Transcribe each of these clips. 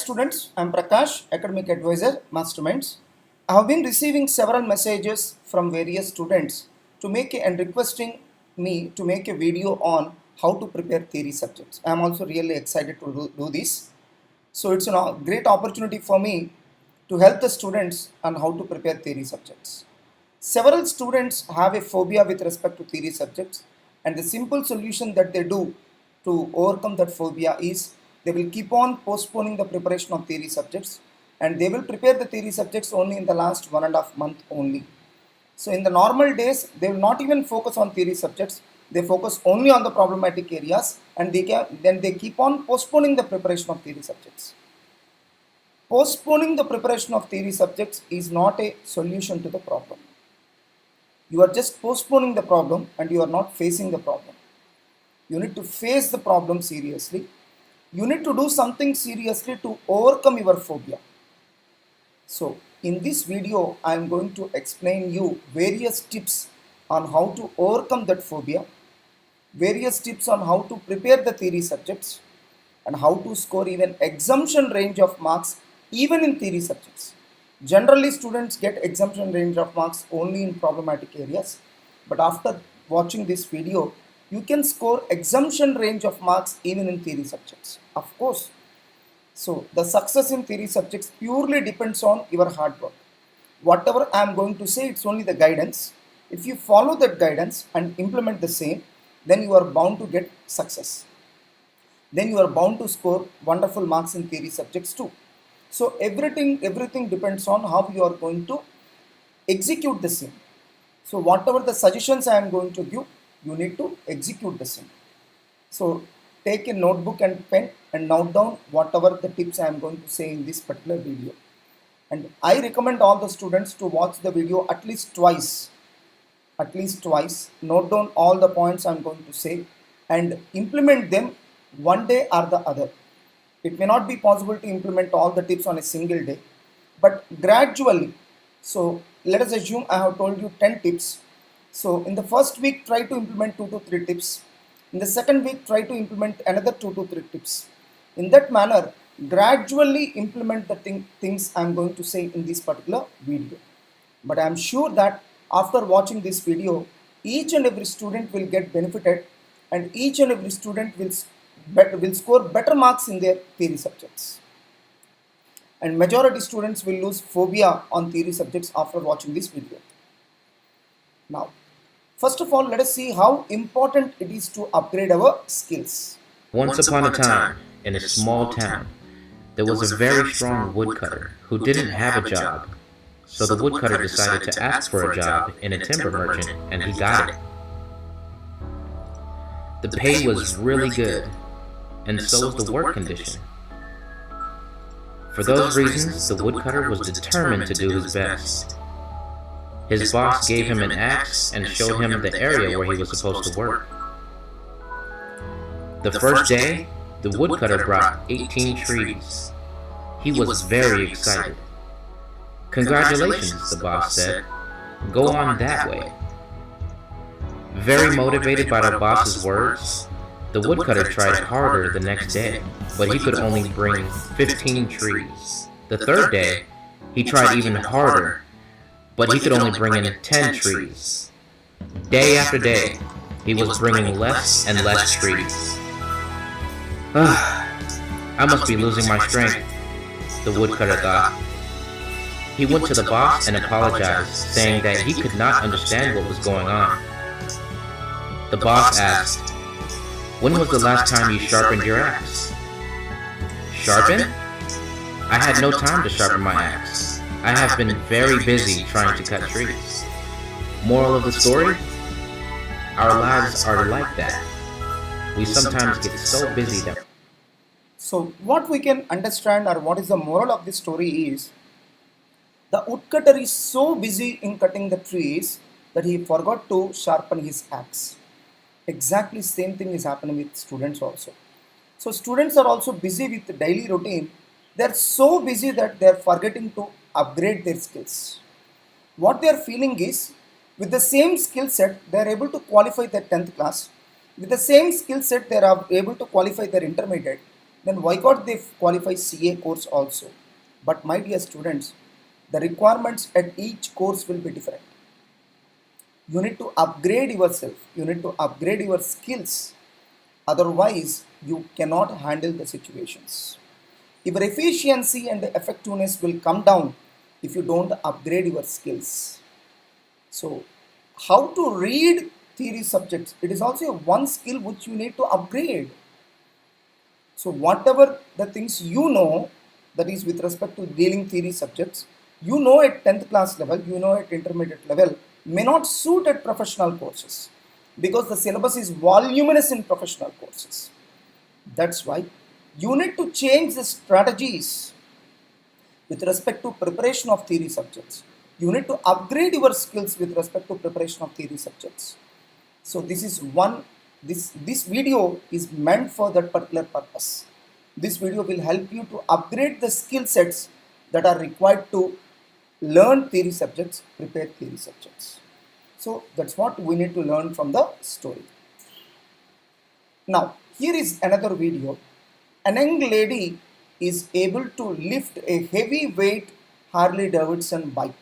students, I am Prakash, Academic Advisor, Masterminds. I have been receiving several messages from various students and requesting me to make a video on how to prepare theory subjects. I am also really excited to do this. So it's a great opportunity for me to help the students on how to prepare theory subjects. Several students have a phobia with respect to theory subjects, and the simple solution that they do to overcome that phobia is they will keep on postponing the preparation of theory subjects, and they will prepare the theory subjects only in the last 1.5 month only. So in the normal days, they will not even focus on theory subjects. They focus only on the problematic areas, and then they keep on postponing the preparation of theory subjects. Postponing the preparation of theory subjects is not a solution to the problem. You are just postponing the problem and you are not facing the problem. You need to face the problem seriously. You need to do something seriously to overcome your phobia. So in this video, I am going to explain you various tips on how to overcome that phobia, various tips on how to prepare the theory subjects, and how to score even exemption range of marks even in theory subjects. Generally, students get exemption range of marks only in problematic areas, but after watching this video, you can score exemption range of marks even in theory subjects. Of course. So the success in theory subjects purely depends on your hard work. Whatever I am going to say, it's only the guidance. If you follow that guidance and implement the same, then you are bound to get success. Then you are bound to score wonderful marks in theory subjects too. So everything depends on how you are going to execute the same. So whatever the suggestions I am going to give, you need to execute the same. So take a notebook and pen and note down whatever the tips I am going to say in this particular video. And I recommend all the students to watch the video at least twice. Note down all the points I am going to say and implement them one day or the other. It may not be possible to implement all the tips on a single day, but gradually. So let us assume I have told you 10 tips. So in the first week, try to implement 2 to 3 tips. In the second week, try to implement another 2 to 3 tips. In that manner, gradually implement the things I am going to say in this particular video. But I am sure that after watching this video, each and every student will get benefited, and each and every student will score better marks in their theory subjects. And majority students will lose phobia on theory subjects after watching this video. Now, first of all, let us see how important it is to upgrade our skills. Once upon a time, in a small town, there was a very strong woodcutter who didn't have a job. So the woodcutter decided to ask for a job in a timber merchant, and he got it. The pay was really good, and so was the work condition. For those reasons, the woodcutter was determined to do his best. His boss gave him an axe and showed him the area where he was supposed to work. The first day, the woodcutter brought 18 trees. He was very excited. "Congratulations," the boss said. "Go on that way." Very motivated by the boss's words, the woodcutter tried harder the next day, but he could only bring 15 trees. The third day, he tried even harder, but he could only bring in 10 trees. Day after day, he was bringing less and less trees. I must be losing my strength, the woodcutter thought. He went to the boss and apologized, saying that he could not understand what was going on. The boss asked, "When was the last time you sharpened your axe?" "Sharpen? I had no time to sharpen my axe. I have been very busy trying to cut trees." Moral of the story? Our lives are like that. We sometimes get so busy that... So what we can understand, or what is the moral of this story, is the woodcutter is so busy in cutting the trees that he forgot to sharpen his axe. Exactly same thing is happening with students also. So students are also busy with the daily routine. They are so busy that they are forgetting to upgrade their skills. What they are feeling is, with the same skill set, they are able to qualify their 10th class. With the same skill set, they are able to qualify their intermediate. then why can't they qualify CA course also? But my dear students, the requirements at each course will be different. You need to upgrade yourself, you need to upgrade your skills, otherwise you cannot handle the situations. Your efficiency and effectiveness will come down if you don't upgrade your skills. So how to read theory subjects, it is also one skill which you need to upgrade. So whatever the things you know, that is with respect to dealing theory subjects, you know at 10th class level, you know at intermediate level, may not suit at professional courses because the syllabus is voluminous in professional courses. That's why you need to change the strategies with respect to preparation of theory subjects. You need to upgrade your skills with respect to preparation of theory subjects. So this is one, this video is meant for that particular purpose. This video will help you to upgrade the skill sets that are required to learn theory subjects, prepare theory subjects. So that's what we need to learn from the story. Now, here is another video. An young lady is able to lift a heavy weight Harley Davidson bike.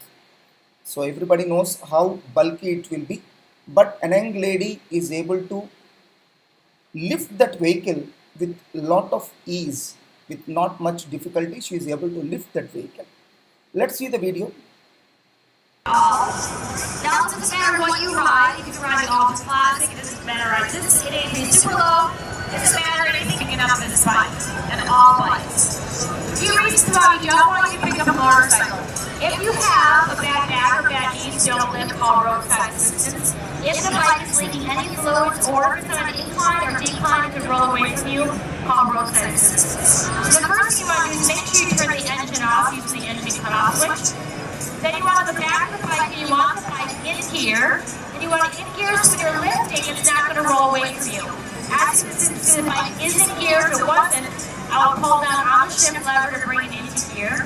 So everybody knows how bulky it will be, but an young lady is able to lift that vehicle with lot of ease, with not much difficulty. She is able to lift that vehicle. Let's see the video. Now it doesn't matter what you ride, if you ride the Office Classic, it doesn't matter ride this, it ain't be super low, it doesn't matter anything picking up this bike, and all bikes. A few reasons why we don't want you to pick up a motorcycle. If you have a bad back or bad knees, don't lift, call roadside assistance. If the bike is leaking any fluids or if it's on an incline or decline, it could roll away from you, call roadside assistance. So the first thing you want to do is make sure you turn the engine off using the engine cutoff switch. Then you want the back of the bike and you want the bike in gear. And you want it in gear so when you're lifting, it's not going to roll away from you. As soon as the bike is in gear, if it wasn't, I will pull down on the shift lever to bring it into gear.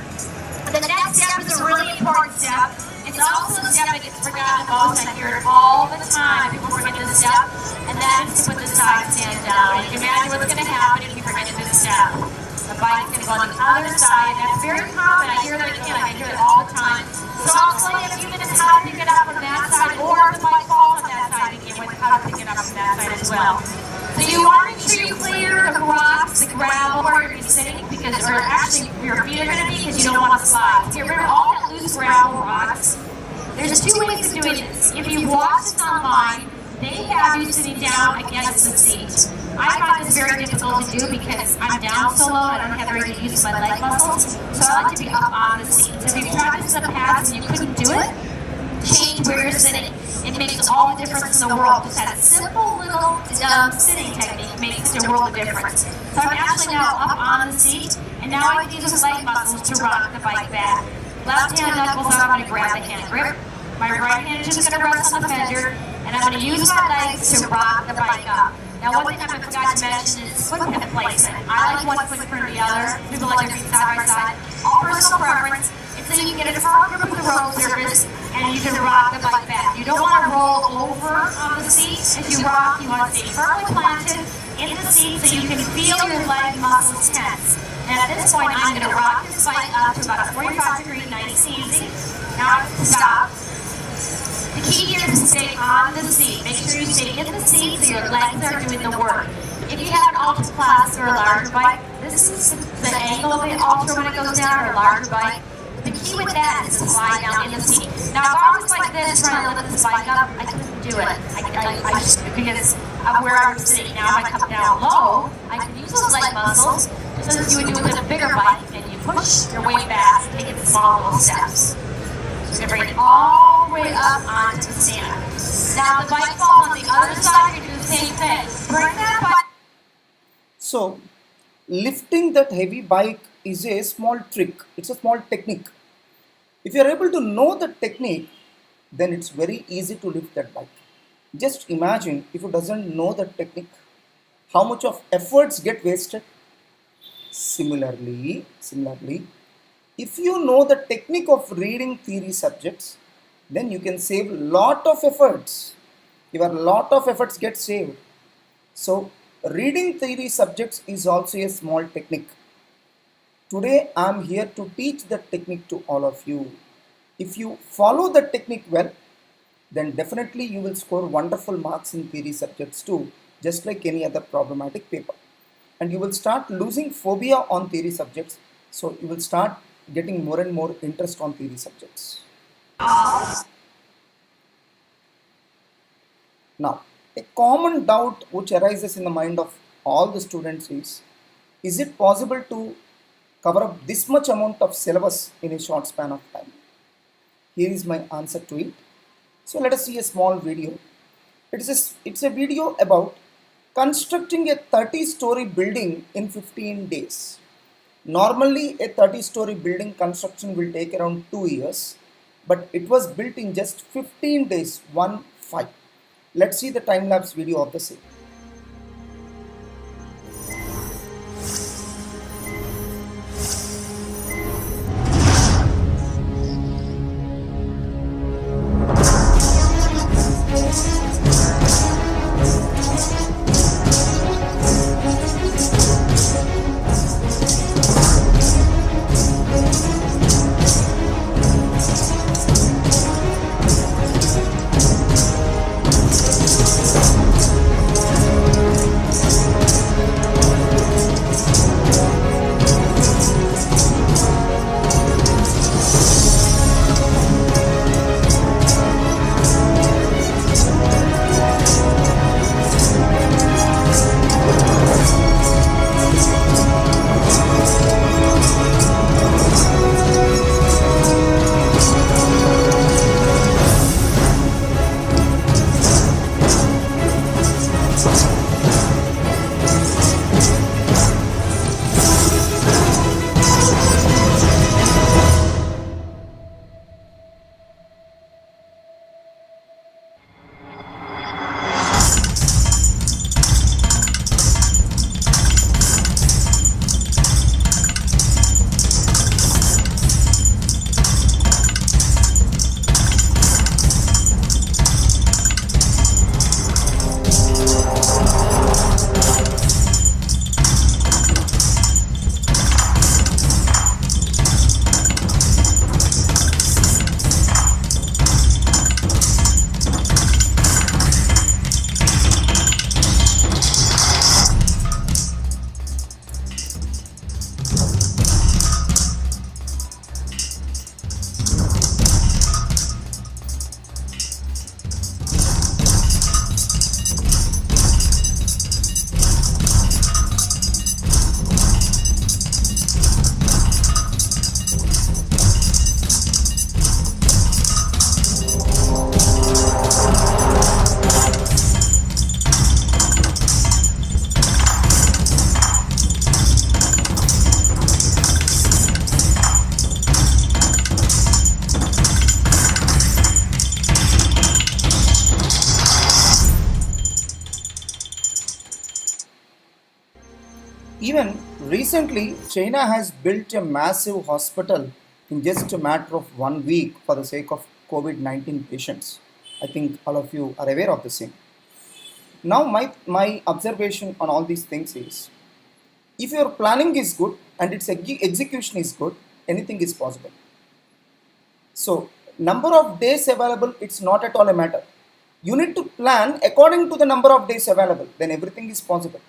The next step is a really important step. It's also a step that gets forgotten most. I hear it all the time. People forget this step, and that is to put the side stand down. You can imagine what's going to happen if you forget this step. The bike's going to go on the other side. That's very common. I hear that again. I hear it all the time. So I'll tell you in a few minutes how to pick it up from that side, or if the bike falls on that side again, with how to pick it up from that side as well. So you want to make sure you clear the rocks, the gravel where you're going to be sitting, because, or actually where your feet are going to be, because you don't want to slide. Get rid of all that loose gravel, rocks. There's two ways of doing this. If you watch this online, they have you sitting down against the seat. I find this very difficult to do because I'm down so low, I don't have very good use of my leg muscles, so I like to be up on the seat. So if you've tried this in the past and you couldn't do it, change where you're sitting. It makes all the difference in the world. Just that simple little sitting technique makes a world of difference. So I'm actually now up on the seat, and now I can use those leg muscles to rock the bike back. Left hand knuckles out, I'm going to grab the hand grip. My right hand is just going to rest on the fender, and I'm going to use my legs to rock the bike up. Now, one thing I forgot to mention is footprint placement. I like one foot in front of the other. People like to be side by side. All personal preference. It's so you can get a firm grip with the road surface, and you can rock the bike back. You don't want to roll over on the seat. If you rock, you want to stay firmly planted in the seat so you can feel your leg muscles tense. And at this point, I'm going to rock this bike up to about a 45-degree, nice and easy. Now, stop. The key here is to stay on the seat. Make sure you stay in the seat so your legs are doing the work. If you have an Ultra Class or a larger bike, this is the angle of the Ultra when it goes down, or a larger bike. The key with that is to slide down in the seat. Now, if I was like this, trying to lift this bike up, I couldn't do it. I just, because of where I was sitting. Now, if I come down low, I can use those leg muscles, just as you would do with a bigger bike, and you push your way back, taking small little steps. You're going to bring it all the way up onto the stand. Now the bike falls on the other side, you're going to do the same thing. Bring that bike. So, lifting that heavy bike is a small trick. It's a small technique. If you are able to know the technique, then it's very easy to lift that bike. Just imagine if you doesn't know the technique, how much of efforts get wasted. Similarly, if you know the technique of reading theory subjects, then you can save lot of efforts. Your lot of efforts get saved. So reading theory subjects is also a small technique. Today I am here to teach the technique to all of you. If you follow the technique well, then definitely you will score wonderful marks in theory subjects too, just like any other problematic paper. And you will start losing phobia on theory subjects, so you will start getting more and more interest on theory subjects. Now, a common doubt which arises in the mind of all the students is it possible to cover up this much amount of syllabus in a short span of time? Here is my answer to it. So let us see a small video. It's a video about constructing a 30-story building in 15 days. Normally a 30-story building construction will take around 2 years, but it was built in just 15 days, 1-5. Let's see the time-lapse video of the same. Even recently, China has built a massive hospital in just a matter of 1 week for the sake of COVID-19 patients. I think all of you are aware of the same. Now, my observation on all these things is if your planning is good and its execution is good, anything is possible. So, number of days available, it's not at all a matter. You need to plan according to the number of days available, then everything is possible.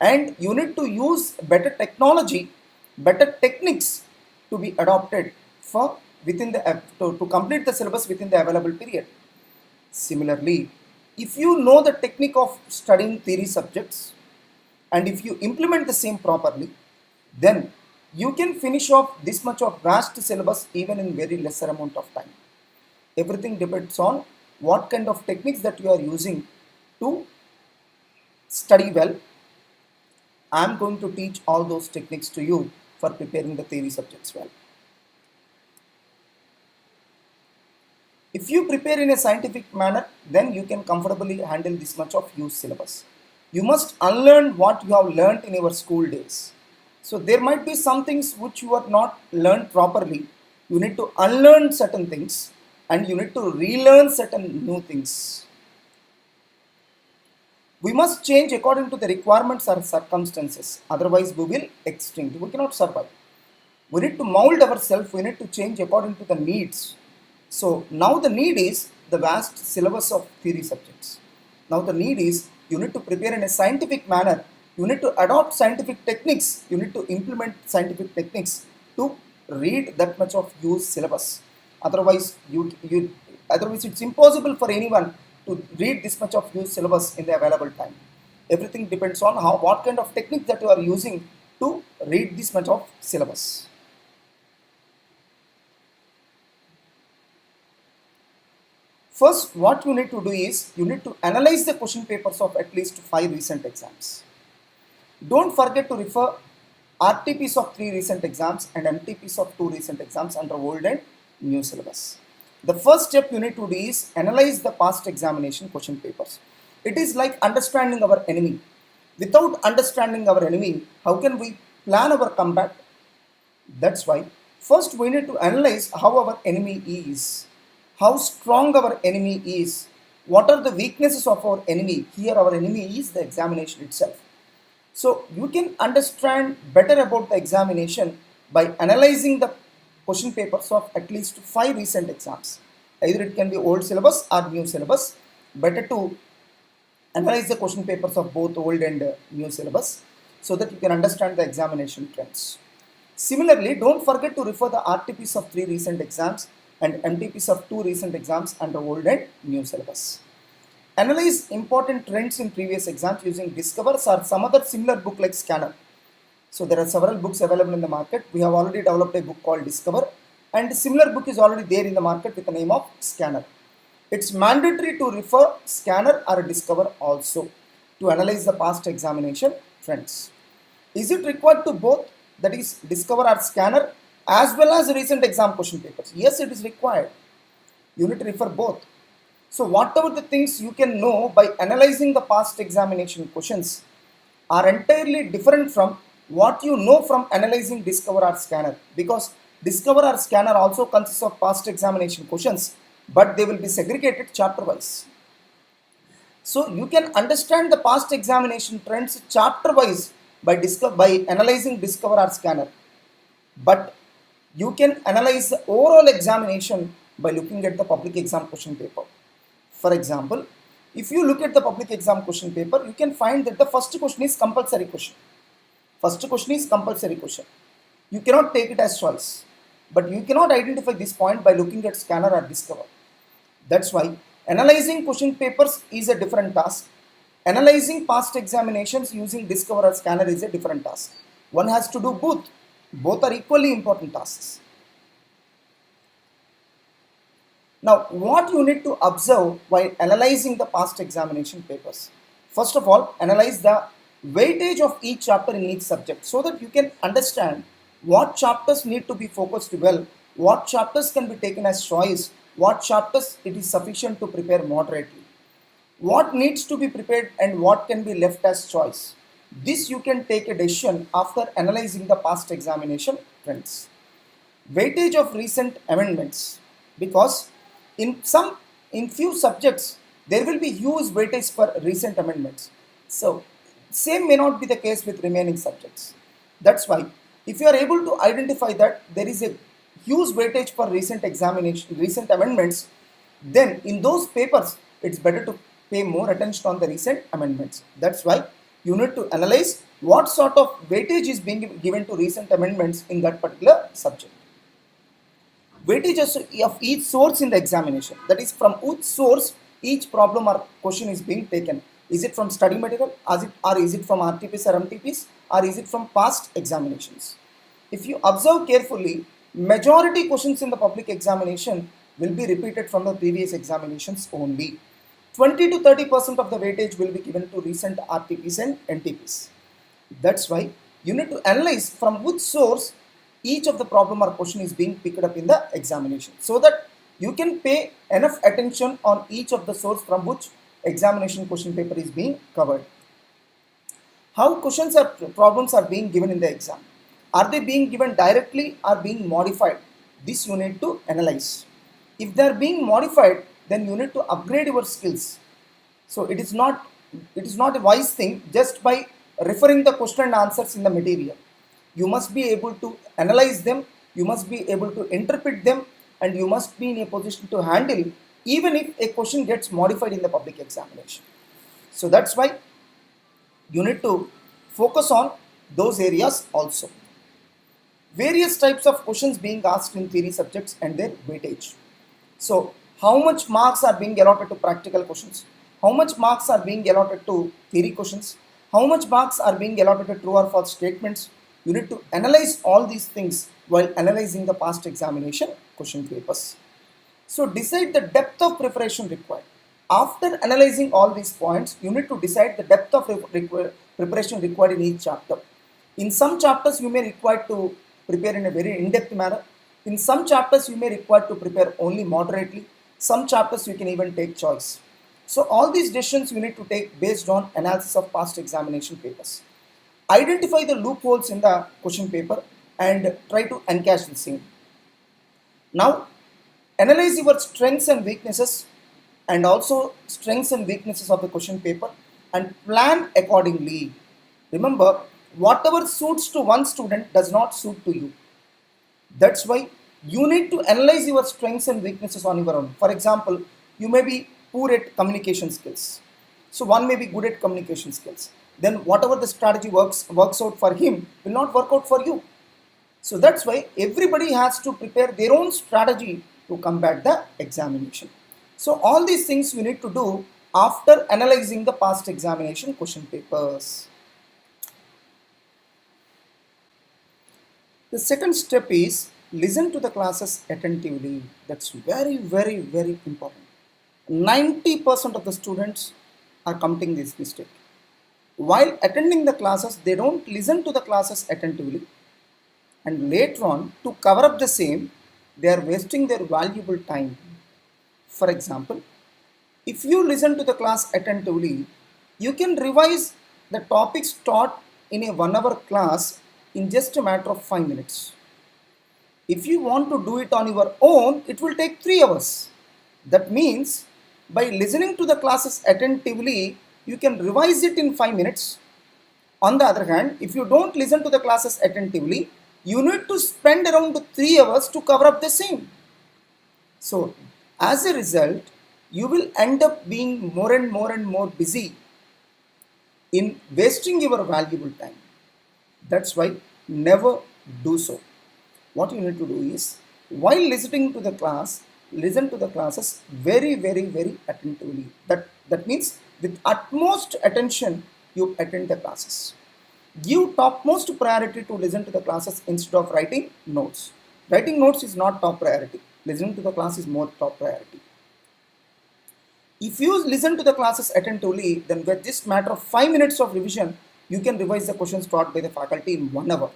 And you need to use better technology, better techniques to be adopted for within the to complete the syllabus within the available period. Similarly, if you know the technique of studying theory subjects and if you implement the same properly, then you can finish off this much of vast syllabus even in very lesser amount of time. Everything depends on what kind of techniques that you are using to study well. I am going to teach all those techniques to you for preparing the theory subjects well. If you prepare in a scientific manner, then you can comfortably handle this much of huge syllabus. You must unlearn what you have learned in your school days. So there might be some things which you have not learned properly. You need to unlearn certain things and you need to relearn certain new things. We must change according to the requirements or circumstances. Otherwise, we will extinct. We cannot survive. We need to mold ourselves. We need to change according to the needs. So now the need is the vast syllabus of theory subjects. Now the need is you need to prepare in a scientific manner. You need to adopt scientific techniques. You need to implement scientific techniques to read that much of used syllabus. Otherwise, otherwise it's impossible for anyone to read this much of used syllabus in the available time. Everything depends on what kind of technique that you are using to read this much of syllabus. First, what you need to do is you need to analyze the question papers of at least 5 recent exams. Don't forget to refer RTPs of 3 recent exams and MTPs of 2 recent exams under old and new syllabus. The first step you need to do is analyze the past examination question papers. It is like understanding our enemy. Without understanding our enemy, how can we plan our combat? That's why first we need to analyze how our enemy is, how strong our enemy is, what are the weaknesses of our enemy. Here our enemy is the examination itself. So you can understand better about the examination by analyzing the question papers of at least 5 recent exams. Either it can be old syllabus or new syllabus. Better to analyze the question papers of both old and new syllabus so that you can understand the examination trends. Similarly, don't forget to refer the RTPs of 3 recent exams and MTPs of 2 recent exams under old and new syllabus. Analyze important trends in previous exams using Discovers or some other similar book like Scanner. So there are several books available in the market. We have already developed a book called Discover, and a similar book is already there in the market with the name of Scanner. It's mandatory to refer Scanner or Discover also to analyze the past examination trends. Is it required to both, that is Discover or Scanner, as well as recent exam question papers? Yes, it is required. You need to refer both. So whatever the things you can know by analyzing the past examination questions are entirely different from what you know from analyzing Discover or Scanner, because Discover or Scanner also consists of past examination questions, but they will be segregated chapter wise. So you can understand the past examination trends chapter wise by analyzing Discover or Scanner, but you can analyze the overall examination by looking at the public exam question paper. For example, if you look at the public exam question paper, you can find that the first question is compulsory question. First question is compulsory question. You cannot take it as choice, but you cannot identify this point by looking at Scanner or Discover. That's why analyzing question papers is a different task. Analyzing past examinations using Discover or Scanner is a different task. One has to do both. Both are equally important tasks. Now, what you need to observe while analyzing the past examination papers? First of all, analyze the weightage of each chapter in each subject so that you can understand what chapters need to be focused well, what chapters can be taken as choice, what chapters it is sufficient to prepare moderately, what needs to be prepared and what can be left as choice. This you can take a decision after analyzing the past examination trends. Weightage of recent amendments, because in few subjects there will be huge weightage for recent amendments. So same may not be the case with remaining subjects. That's why if you are able to identify that there is a huge weightage for recent amendments, then in those papers it's better to pay more attention on the recent amendments. That's why you need to analyze what sort of weightage is being given to recent amendments in that particular subject. Weightage of each source in the examination, that is from which source each problem or question is being taken. Is it from study material, or is it from RTPs or MTPs, or is it from past examinations? If you observe carefully, majority questions in the public examination will be repeated from the previous examinations only. 20 to 30% of the weightage will be given to recent RTPs and NTPs. That's why you need to analyze from which source each of the problem or question is being picked up in the examination, so that you can pay enough attention on each of the source from which examination question paper is being covered. How questions or problems are being given in the exam? Are they being given directly or being modified? This you need to analyze. If they are being modified, then you need to upgrade your skills. So it is not it is not a wise thing just by referring the question and answers in the material. You must be able to analyze them, you must be able to interpret them, and you must be in a position to handle even if a question gets modified in the public examination. So that's why you need to focus on those areas also. Various types of questions being asked in theory subjects and their weightage. So how much marks are being allotted to practical questions? How much marks are being allotted to theory questions? How much marks are being allotted to true or false statements? You need to analyze all these things while analyzing the past examination question papers. So decide the depth of preparation required. After analyzing all these points, you need to decide the depth of preparation required in each chapter. In some chapters, you may require to prepare in a very in-depth manner. In some chapters, you may require to prepare only moderately. Some chapters, you can even take choice. So all these decisions you need to take based on analysis of past examination papers. Identify the loopholes in the question paper and try to encash the same. Now, analyze your strengths and weaknesses and also strengths and weaknesses of the question paper and plan accordingly. Remember, whatever suits to one student does not suit to you. That's why you need to analyze your strengths and weaknesses on your own. For example, you may be poor at communication skills. So one may be good at communication skills. Then whatever the strategy works out for him will not work out for you. So that's why everybody has to prepare their own strategy to combat the examination. So all these things you need to do after analyzing the past examination question papers. The second step is listen to the classes attentively. That's very, very, very important. 90% of the students are committing this mistake. While attending the classes, they don't listen to the classes attentively, and later on, to cover up the same, they are wasting their valuable time. For example, if you listen to the class attentively, you can revise the topics taught in a 1 hour class in just a matter of 5 minutes. If you want to do it on your own, it will take 3 hours. That means by listening to the classes attentively, you can revise it in 5 minutes. On the other hand, if you don't listen to the classes attentively, you need to spend around 3 hours to cover up the same. So, as a result, you will end up being more and more busy in wasting your valuable time. That's why never do so. What you need to do is, while listening to the class, listen to the classes very, very, very attentively. That means with utmost attention, you attend the classes. Give topmost priority to listen to the classes instead of writing notes. Writing notes is not top priority. Listening to the class is more top priority. If you listen to the classes attentively, then with just matter of 5 minutes of revision, you can revise the questions taught by the faculty in 1 hour.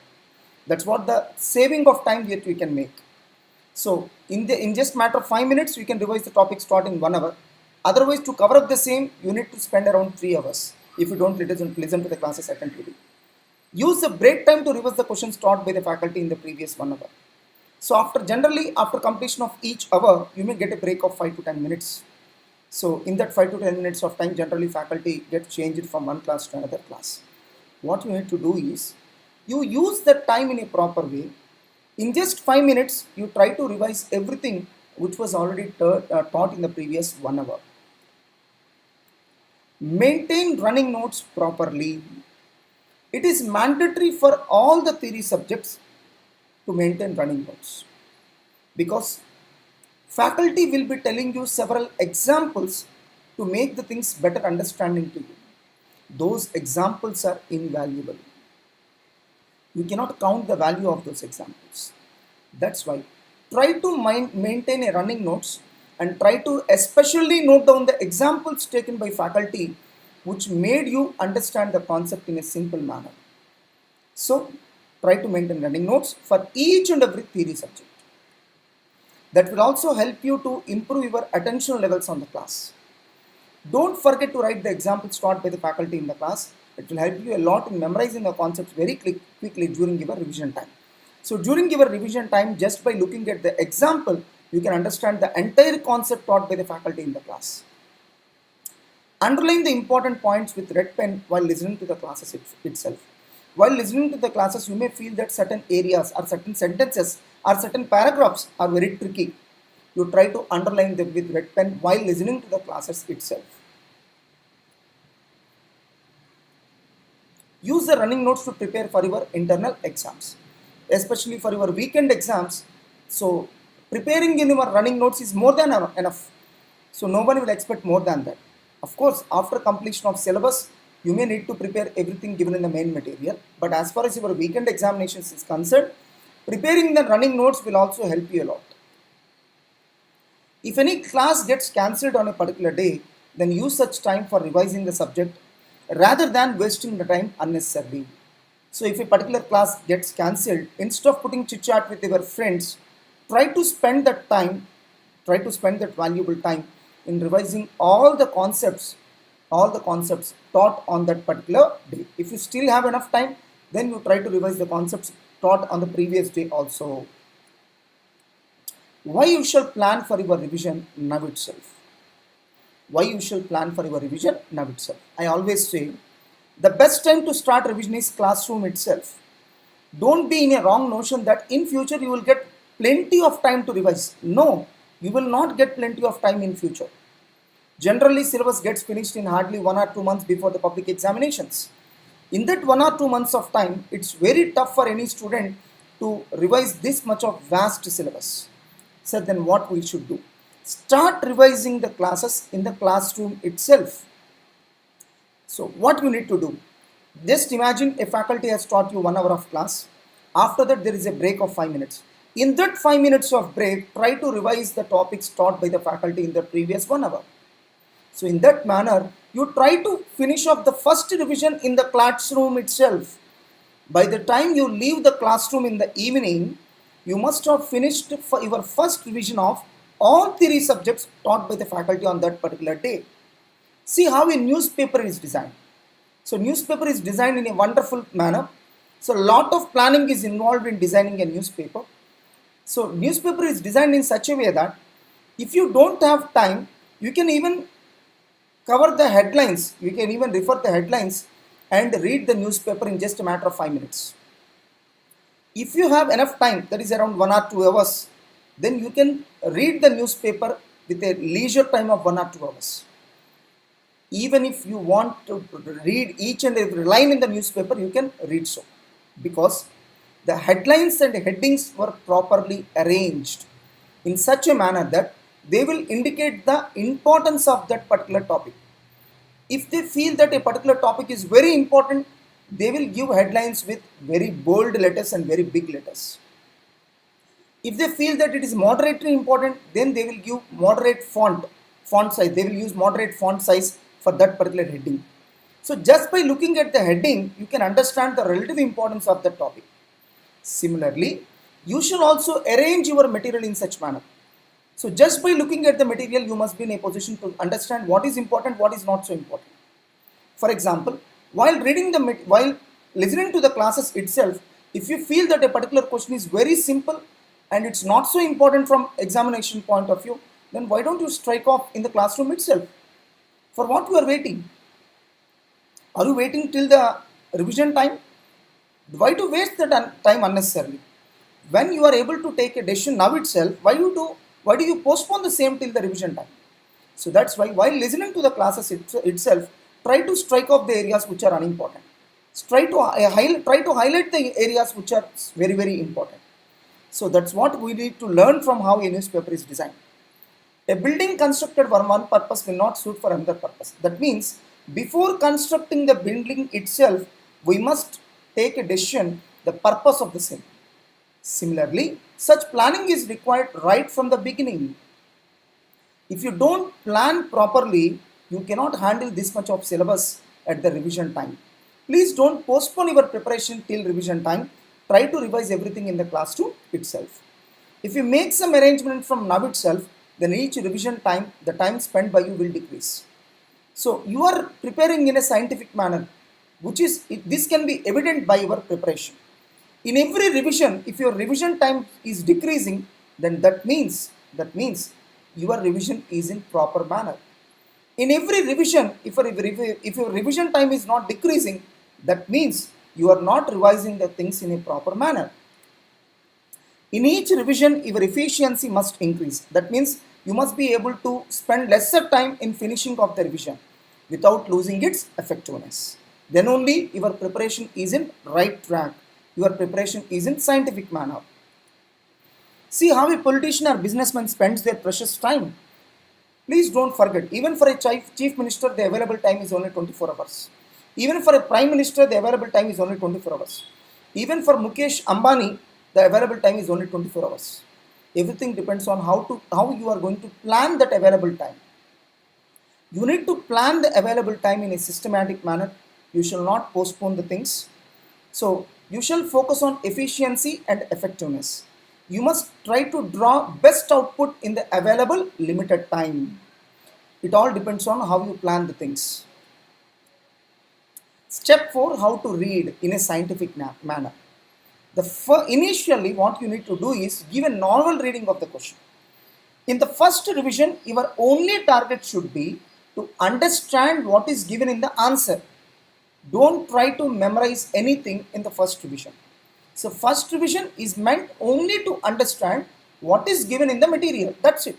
That's what the saving of time that we can make. So in just matter of 5 minutes, you can revise the topics taught in 1 hour. Otherwise, to cover up the same, you need to spend around 3 hours if you don't listen to the classes attentively. Use the break time to revise the questions taught by the faculty in the previous 1 hour. So generally after completion of each hour, you may get a break of 5 to 10 minutes. So in that 5 to 10 minutes of time, generally faculty get changed from one class to another class. What you need to do is, you use that time in a proper way. In just 5 minutes, you try to revise everything which was already taught in the previous 1 hour. Maintain running notes properly. It is mandatory for all the theory subjects to maintain running notes, because faculty will be telling you several examples to make the things better understanding to you. Those examples are invaluable. You cannot count the value of those examples. That's why try to maintain a running notes and try to especially note down the examples taken by faculty which made you understand the concept in a simple manner. So try to maintain running notes for each and every theory subject. That will also help you to improve your attention levels on the class. Don't forget to write the examples taught by the faculty in the class. It will help you a lot in memorizing the concepts very quickly during your revision time. So during your revision time, just by looking at the example, you can understand the entire concept taught by the faculty in the class. Underline the important points with red pen while listening to the classes itself. While listening to the classes, you may feel that certain areas or certain sentences or certain paragraphs are very tricky. You try to underline them with red pen while listening to the classes itself. Use the running notes to prepare for your internal exams, especially for your weekend exams. So, preparing in your running notes is more than enough. So, no one will expect more than that. Of course, after completion of syllabus, you may need to prepare everything given in the main material. But as far as your weekend examinations is concerned, preparing the running notes will also help you a lot. If any class gets cancelled on a particular day, then use such time for revising the subject rather than wasting the time unnecessarily. So if a particular class gets cancelled, instead of putting chit chat with your friends, try to spend that time, try to spend that valuable time in revising all the concepts taught on that particular day. If you still have enough time, then you try to revise the concepts taught on the previous day also. Why you shall plan for your revision now itself? Why you shall plan for your revision now itself? I always say the best time to start revision is classroom itself. Don't be in a wrong notion that in future you will get plenty of time to revise. No, you will not get plenty of time in future. Generally, syllabus gets finished in hardly 1 or 2 months before the public examinations. In that 1 or 2 months of time, it's very tough for any student to revise this much of vast syllabus. So then what we should do? Start revising the classes in the classroom itself. So what you need to do? Just imagine a faculty has taught you 1 hour of class. After that, there is a break of 5 minutes. In that 5 minutes of break, try to revise the topics taught by the faculty in the previous 1 hour. So in that manner, you try to finish off the first revision in the classroom itself. By the time you leave the classroom in the evening, you must have finished your first revision of all 3 subjects taught by the faculty on that particular day. See how a newspaper is designed. So newspaper is designed in a wonderful manner. So a lot of planning is involved in designing a newspaper. So newspaper is designed in such a way that if you don't have time, you can even cover the headlines. You can even refer the headlines and read the newspaper in just a matter of 5 minutes. If you have enough time, that is around 1 or 2 hours, then you can read the newspaper with a leisure time of 1 or 2 hours. Even if you want to read each and every line in the newspaper, you can read so. Because the headlines and headings were properly arranged in such a manner that they will indicate the importance of that particular topic. If they feel that a particular topic is very important, they will give headlines with very bold letters and very big letters. If they feel that it is moderately important, then they will give moderate font size. They will use moderate font size for that particular heading. So just by looking at the heading, you can understand the relative importance of the topic. Similarly, you should also arrange your material in such manner. So just by looking at the material, you must be in a position to understand what is important, what is not so important. For example, while listening to the classes itself, if you feel that a particular question is very simple and it's not so important from examination point of view, then why don't you strike off in the classroom itself? For what you are waiting? Are you waiting till the revision time? Why to waste the time unnecessarily? When you are able to take a decision now itself, why do you postpone the same till the revision time? So that's why while listening to the classes itself, try to strike off the areas which are unimportant. Try to highlight the areas which are very, very important. So that's what we need to learn from how a newspaper is designed. A building constructed for one purpose will not suit for another purpose. That means before constructing the building itself, we must take a decision the purpose of the same. Similarly, such planning is required right from the beginning. If you don't plan properly, you cannot handle this much of syllabus at the revision time. Please don't postpone your preparation till revision time. Try to revise everything in the classroom itself. If you make some arrangement from now itself, then each revision time, the time spent by you will decrease. So you are preparing in a scientific manner, this can be evident by your preparation. In every revision, if your revision time is decreasing, then that means your revision is in proper manner. In every revision, if your revision time is not decreasing, that means you are not revising the things in a proper manner. In each revision, your efficiency must increase. That means you must be able to spend lesser time in finishing of the revision without losing its effectiveness. Then only your preparation is in right track. Your preparation is in scientific manner. See how a politician or businessman spends their precious time. Please don't forget, even for a chief minister, the available time is only 24 hours. Even for a prime minister, the available time is only 24 hours. Even for Mukesh Ambani, the available time is only 24 hours. Everything depends on how you are going to plan that available time. You need to plan the available time in a systematic manner. You shall not postpone the things. So you shall focus on efficiency and effectiveness. You must try to draw best output in the available limited time. It all depends on how you plan the things. Step 4, how to read in a scientific manner. Initially, what you need to do is give a normal reading of the question. In the first revision, your only target should be to understand what is given in the answer. Don't try to memorize anything in the first revision. So first revision is meant only to understand what is given in the material. That's it.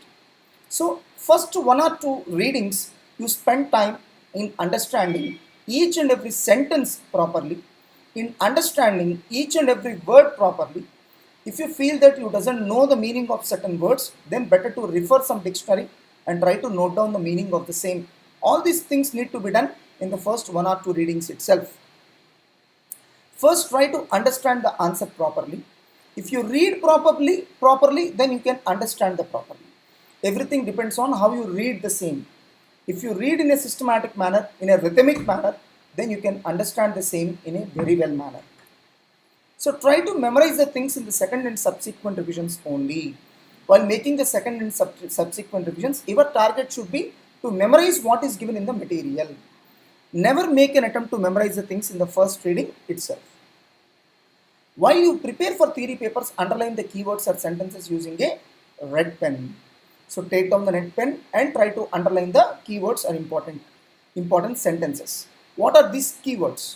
So first 1 or 2 readings, you spend time in understanding each and every sentence properly, in understanding each and every word properly. If you feel that you doesn't know the meaning of certain words, then better to refer some dictionary and try to note down the meaning of the same. All these things need to be done in the first 1 or 2 readings itself. First, try to understand the answer properly. If you read properly, then you can understand the properly. Everything depends on how you read the same. If you read in a systematic manner, in a rhythmic manner, then you can understand the same in a very well manner. So try to memorize the things in the second and subsequent revisions only. While making the second and subsequent revisions, your target should be to memorize what is given in the material. Never make an attempt to memorize the things in the first reading itself. While you prepare for theory papers, underline the keywords or sentences using a red pen. So take down the red pen and try to underline the keywords or important sentences. What are these keywords?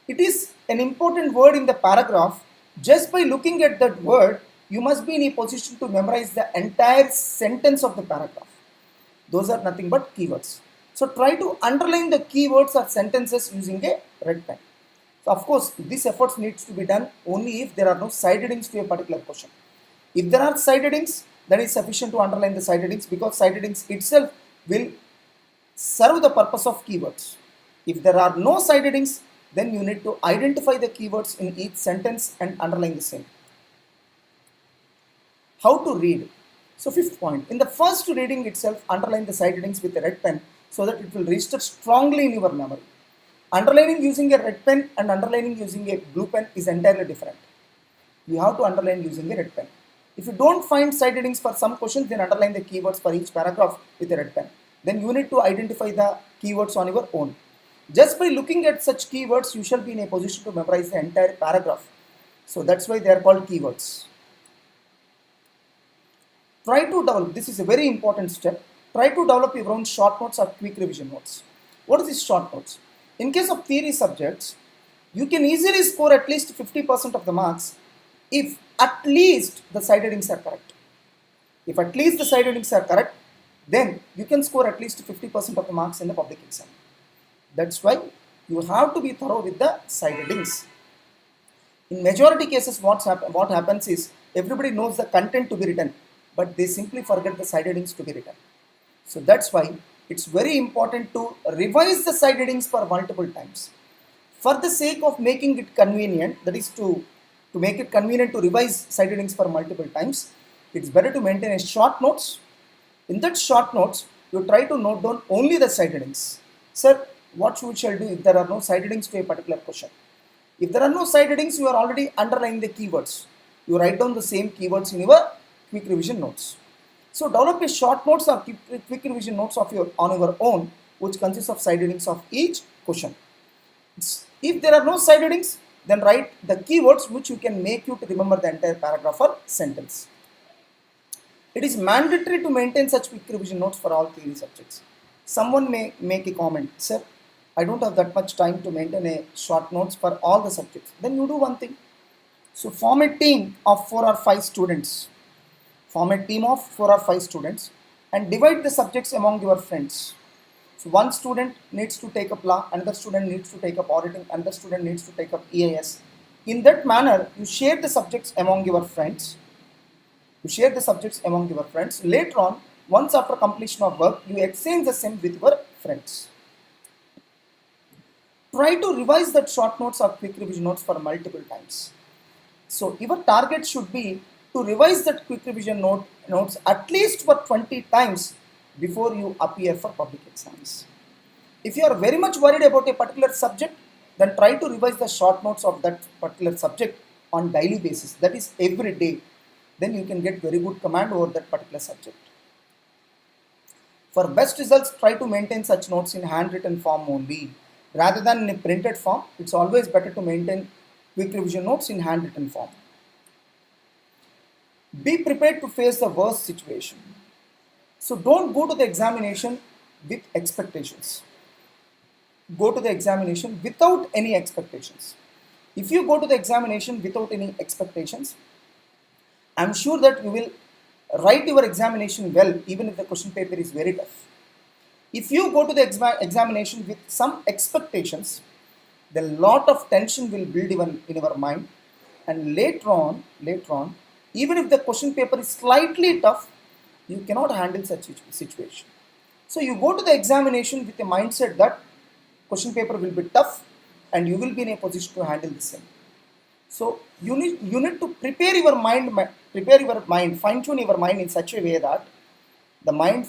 It is an important word in the paragraph. Just by looking at that word, you must be in a position to memorize the entire sentence of the paragraph. Those are nothing but keywords. So try to underline the keywords or sentences using a red pen. So of course, this effort needs to be done only if there are no side headings to a particular question. If there are side headings, then it's sufficient to underline the side headings, because side headings itself will serve the purpose of keywords. If there are no side headings, then you need to identify the keywords in each sentence and underline the same. How to read? So fifth point, in the first reading itself, underline the side headings with a red pen so that it will register strongly in your memory. Underlining using a red pen and underlining using a blue pen is entirely different. You have to underline using a red pen. If you don't find side headings for some questions, then underline the keywords for each paragraph with a red pen. Then you need to identify the keywords on your own. Just by looking at such keywords, you shall be in a position to memorize the entire paragraph. So that's why they are called keywords. Try to develop, this is a very important step, try to develop your own short notes or quick revision notes. What is this short notes? In case of theory subjects, you can easily score at least 50% of the marks if at least the side headings are correct. If at least the side headings are correct, then you can score at least 50% of the marks in the public exam. That's why you have to be thorough with the side headings. In majority cases, what happens is everybody knows the content to be written, but they simply forget the side headings to be written. So that's why it's very important to revise the side headings for multiple times. For the sake of making it convenient, that is to make it convenient to revise side headings for multiple times, it's better to maintain a short notes. In that short notes, you try to note down only the side headings. Sir, what we shall do if there are no side headings to a particular question? If there are no side headings, you are already underlining the keywords. You write down the same keywords in your quick revision notes. So develop a short notes or quick revision notes on your own, which consists of side headings of each question. If there are no side headings, then write the keywords which you can make you to remember the entire paragraph or sentence. It is mandatory to maintain such quick revision notes for all theory subjects. Someone may make a comment, sir, I don't have that much time to maintain a short notes for all the subjects. Then you do one thing. So form a team of 4 or 5 students. Form a team of 4 or 5 students and divide the subjects among your friends. So one student needs to take up law, another student needs to take up auditing, another student needs to take up EAS. In that manner, you share the subjects among your friends. You share the subjects among your friends. Later on, once after completion of work, you exchange the same with your friends. Try to revise that short notes or quick revision notes for multiple times. So your target should be to revise that quick revision notes at least for 20 times before you appear for public exams. If you are very much worried about a particular subject, then try to revise the short notes of that particular subject on daily basis, that is every day. Then you can get very good command over that particular subject. For best results, try to maintain such notes in handwritten form only. Rather than in a printed form, it's always better to maintain quick revision notes in handwritten form. Be prepared to face the worst situation. So don't go to the examination with expectations. Go to the examination without any expectations. If you go to the examination without any expectations, I'm sure that you will write your examination well even if the question paper is very tough. If you go to the examination with some expectations, then lot of tension will build in your mind, and later on, even if the question paper is slightly tough, you cannot handle such situation. So you go to the examination with a mindset that question paper will be tough and you will be in a position to handle the same. So you need to prepare your mind, fine-tune your mind in such a way that the mind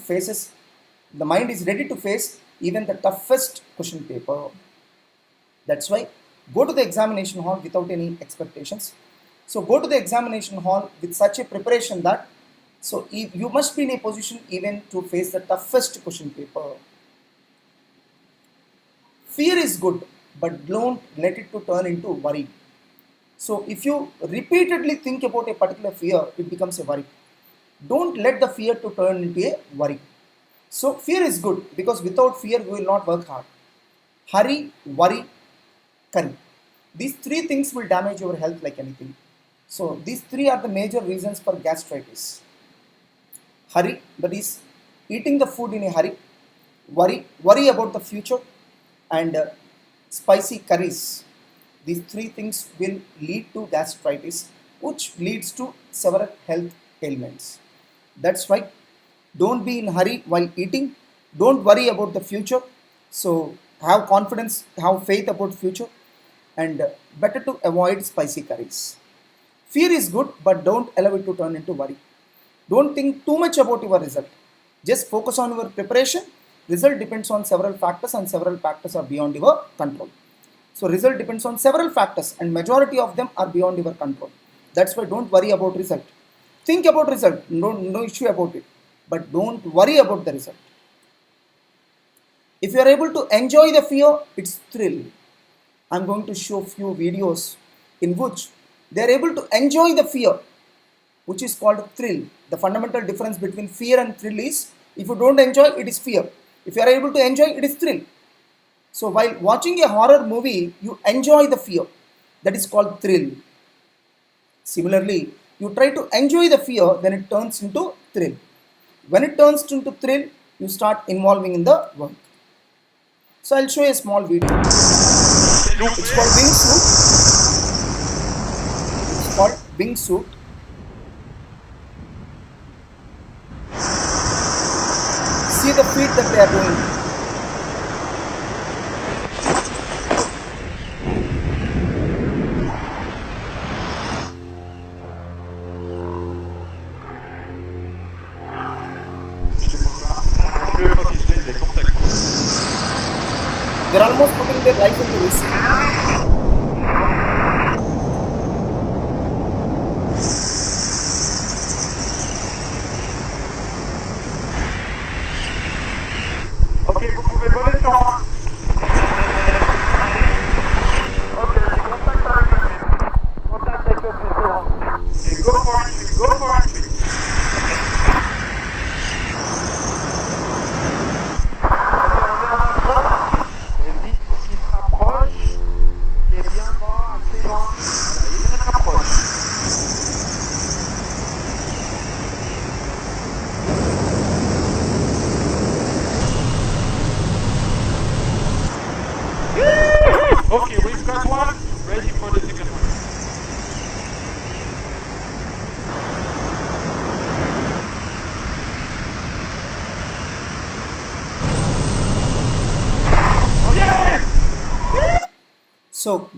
is ready to face even the toughest question paper. That's why go to the examination hall without any expectations. So go to the examination hall with such a preparation that you must be in a position even to face the toughest question paper. Fear is good, but don't let it to turn into worry. So if you repeatedly think about a particular fear, it becomes a worry. Don't let the fear to turn into a worry. So fear is good because without fear you will not work hard. Hurry, worry, curry. These 3 things will damage your health like anything. So these 3 are the major reasons for gastritis. Hurry, that is eating the food in a hurry. Worry about the future, and spicy curries. These 3 things will lead to gastritis, which leads to several health ailments. That's why don't be in hurry while eating. Don't worry about the future. So have confidence, have faith about future, and better to avoid spicy curries. Fear is good, but don't allow it to turn into worry. Don't think too much about your result. Just focus on your preparation. Result depends on several factors, and several factors are beyond your control. So result depends on several factors, and majority of them are beyond your control. That's why don't worry about result. Think about result, no issue about it, but don't worry about the result. If you are able to enjoy the fear, it's thrill. I'm going to show few videos in which they are able to enjoy the fear, which is called thrill. The fundamental difference between fear and thrill is, if you don't enjoy, it is fear. If you are able to enjoy, it is thrill. So while watching a horror movie, you enjoy the fear. That is called thrill. Similarly, you try to enjoy the fear, then it turns into thrill. When it turns into thrill, you start involving in the work. So I'll show you a small video. It's called wingsuit. It's called wingsuit. See the feat that they are doing. They're almost putting their life into risk. Ok, vous pouvez voler sur moi. Ok, j'ai contact avec le mur. Contact avec le mur. Et go for it, go for it. Okay, we've got one. Ready for the second one. Yes! So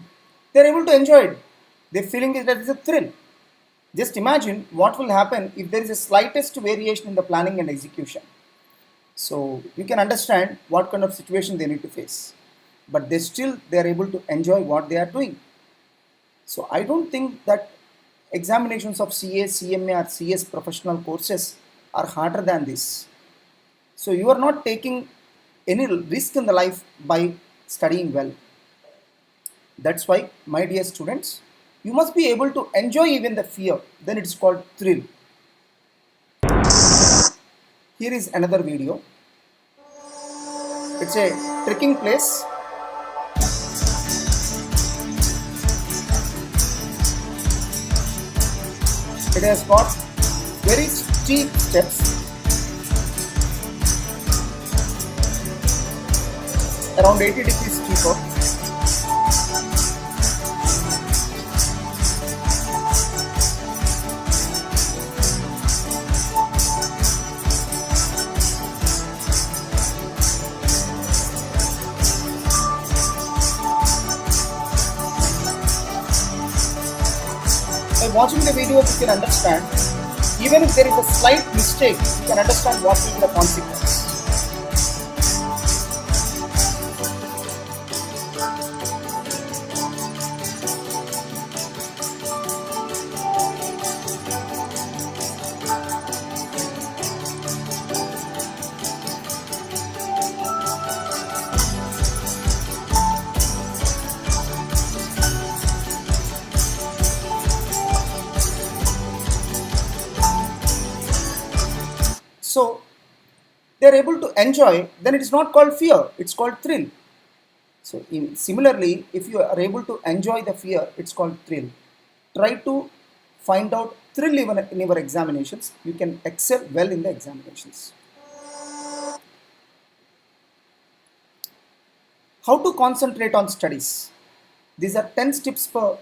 they're able to enjoy it. They're feeling it as a thrill. Just imagine what will happen if there is a slightest variation in the planning and execution. So you can understand what kind of situation they need to face. But they are able to enjoy what they are doing. So I don't think that examinations of CA, CMA or CS professional courses are harder than this. So you are not taking any risk in the life by studying well. That's why, my dear students, you must be able to enjoy even the fear. Then it's called thrill. Here is another video. It's a trekking place. It has got very steep steps, around 80 degrees steeper. By watching the video, you can understand, even if there is a slight mistake, you can understand what will be the consequence. So they are able to enjoy, then it is not called fear, it's called thrill. So similarly, if you are able to enjoy the fear, it's called thrill. Try to find out thrill even in your examinations. You can excel well in the examinations. How to concentrate on studies. These are 10 tips for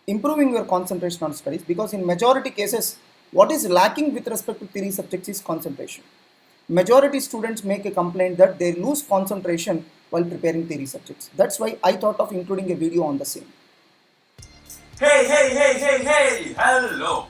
improving your concentration on studies, because in majority cases, what is lacking with respect to theory subjects is concentration. Majority students make a complaint that they lose concentration while preparing theory subjects. That's why I thought of including a video on the same. Hey, hello.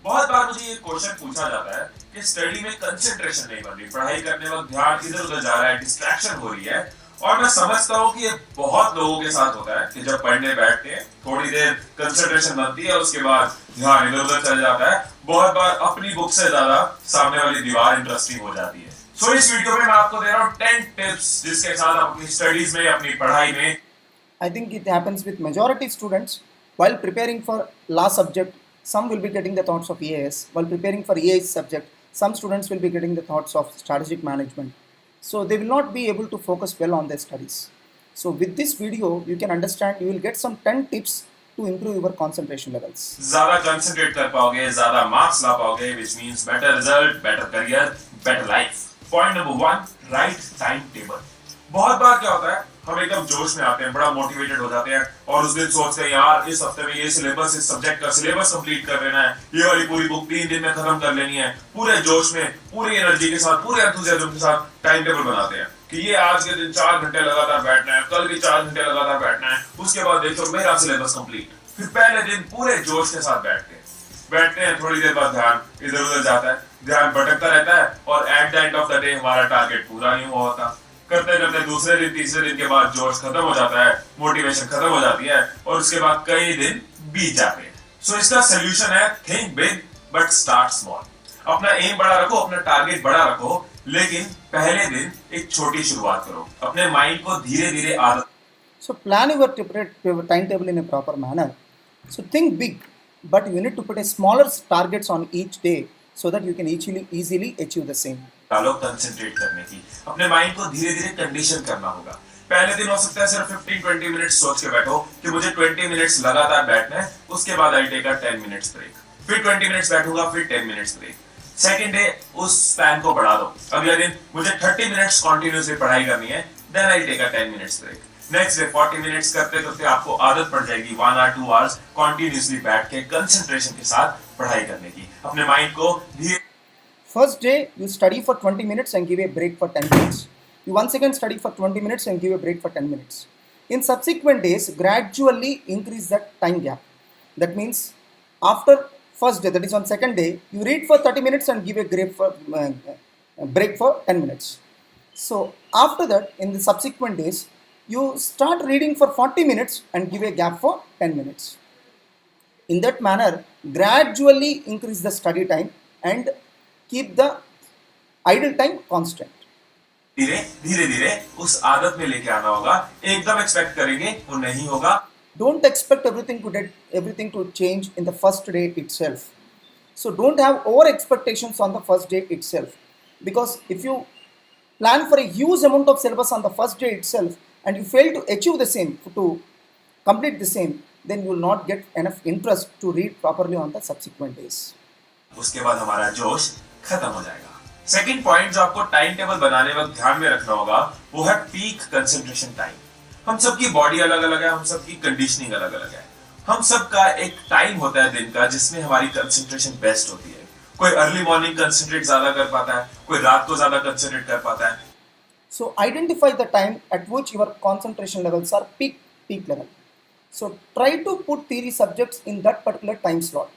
बहुत बार मुझे ये question पूछा जाता है कि study में concentration नहीं बन रही, पढ़ाई करने वक्त ध्यान इधर उधर जा रहा है, डिस्ट्रैक्शन हो रही है। और मैं समझता हूँ कि ये बहुत लोगों के साथ होता है कि जब पढ़ने बैठते हैं थोड़ी देर कंसंट्रेशन बनती है, उसके बाद ध्यान इधर उधर चल जाता है। बहुत बार अपनी बुक से ज्यादा सामने वाली दीवार इंटरेस्टिंग हो जाती है। सो इस वीडियो में मैं आपको दे रहा हूँ 10 टिप्स जिसके साथ आप अपनी स्टडीज में, अपनी पढ़ाई में। I think it happens with majority students while preparing for law subject. Some will be getting the thoughts of EAS. While preparing for EAS subject, some students will be getting the thoughts of strategic management. So they will not be able to focus well on their studies. So with this video, you can understand, you will get some 10 tips to improve your concentration levels. ज़्यादा concentrate कर पाओगे, ज़्यादा marks ला पाओगे, which means better result, better career, better life. Point number 1, write timetable. बहुत बार क्या होता है, हम एकदम जोश में आते हैं, बड़ा मोटिवेटेड हो जाते हैं और उस दिन सोचते हैं यार इस हफ्ते में ये सिलेबस, इस सब्जेक्ट का सिलेबस कंप्लीट कर लेना है, ये वाली पूरी बुक 3 दिन में खत्म कर लेनी है। पूरे जोश में, पूरी एनर्जी के साथ, पूरे एंथुसियाज्म के साथ टाइम टेबल बनाते हैं कि ये आज के दिन 4 घंटे लगातार बैठना है, कल भी 4 घंटे लगातार बैठना है, उसके बाद देखो मेरा सिलेबस कंप्लीट। फिर पहले दिन पूरे जोश के साथ बैठते हैं, थोड़ी देर बाद ध्यान इधर उधर जाता है, ध्यान भटकता रहता है और at the end of the day हमारा टारगेट पूरा नहीं हुआ होता। करते करते दूसरे दिन, तीसरे दिन के बाद जोश खत्म हो जाता है, मोटिवेशन खत्म हो जाती है और उसके बाद कई दिन बीत जाते हैं। सो इसका सोल्यूशन है think big but start small. अपना एम बड़ा रखो, अपना टारगेट बड़ा रखो, लेकिन पहले दिन एक छोटी शुरुआत करो, अपने माइंड को धीरे धीरे आदत। So plan your timetable in a proper manner. So think big, but you need to put a smaller targets on each day so that you can easily achieve the same. डालो concentrate करने की, अपने mind को धीरे धीरे condition करना होगा। पहले दिन हो सकता है सिर्फ 15-20 मिनट्स सोच के बैठो कि मुझे 20 मिनट्स लगातार बैठना है, उसके बाद I take a 10 minutes break, फिर 20 मिनट्स बैठूंगा, फिर 10 मिनट्स ब्रेक। सेकंड डे उस स्पैन को बढ़ा दो, अगले दिन मुझे 30 मिनट्स कंटिन्यूअसली पढ़ाई करनी है, then I take a 10 minutes break. Next day 40 minutes करते करते आपको आदत पड़ जाएगी 1 और 2 आवर्स कॉन्टिन्यूसली बैठ के कंसंट्रेशन के साथ पढ़ाई करने की। अपने माइंड को धीरे First day, you study for 20 minutes and give a break for 10 minutes. You once again study for 20 minutes and give a break for 10 minutes. In subsequent days, gradually increase that time gap. That means after first day, that is on second day, you read for 30 minutes and give a break for 10 minutes. So after that, in the subsequent days, you start reading for 40 minutes and give a gap for 10 minutes. In that manner, gradually increase the study time and keep the idle time constant. धीरे धीरे धीरे उस आदत में लेके आना होगा। एकदम एक्सपेक्ट करेंगे वो नहीं होगा। Don't expect everything to change in the first day itself. So don't have over expectations on the first day itself, because if you plan for a huge amount of syllabus on the first day itself and you fail to achieve the same, to complete the same, then you will not get enough interest to read properly on the subsequent days. उसके बाद हमारा जोश खत्म हो जाएगा। Second point जो आपको time table बनाने वक्त ध्यान में रखना होगा वो है पीक कंसंट्रेशन टाइम। हम सबकी बॉडी अलग अलग है, हम सबकी कंडीशनिंग अलग अलग है। हम सबका एक टाइम होता है दिन का जिसमें हमारी कंसंट्रेशन बेस्ट होती है। कोई अर्ली मॉर्निंग कंसंट्रेट ज्यादा कर पाता है, कोई रात को ज्यादा कंसंट्रेट कर पाता है। So identify the time at which your concentration levels are peak level. So try to put theory subjects in that particular time slot.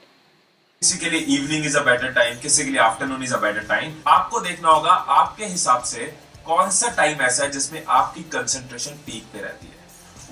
किसी के लिए evening is a better time, किसी के लिए afternoon is a better time. आपको देखना होगा आपके हिसाब से कौन सा टाइम ऐसा है जिसमें आपकी कंसंट्रेशन पीक पे रहती है।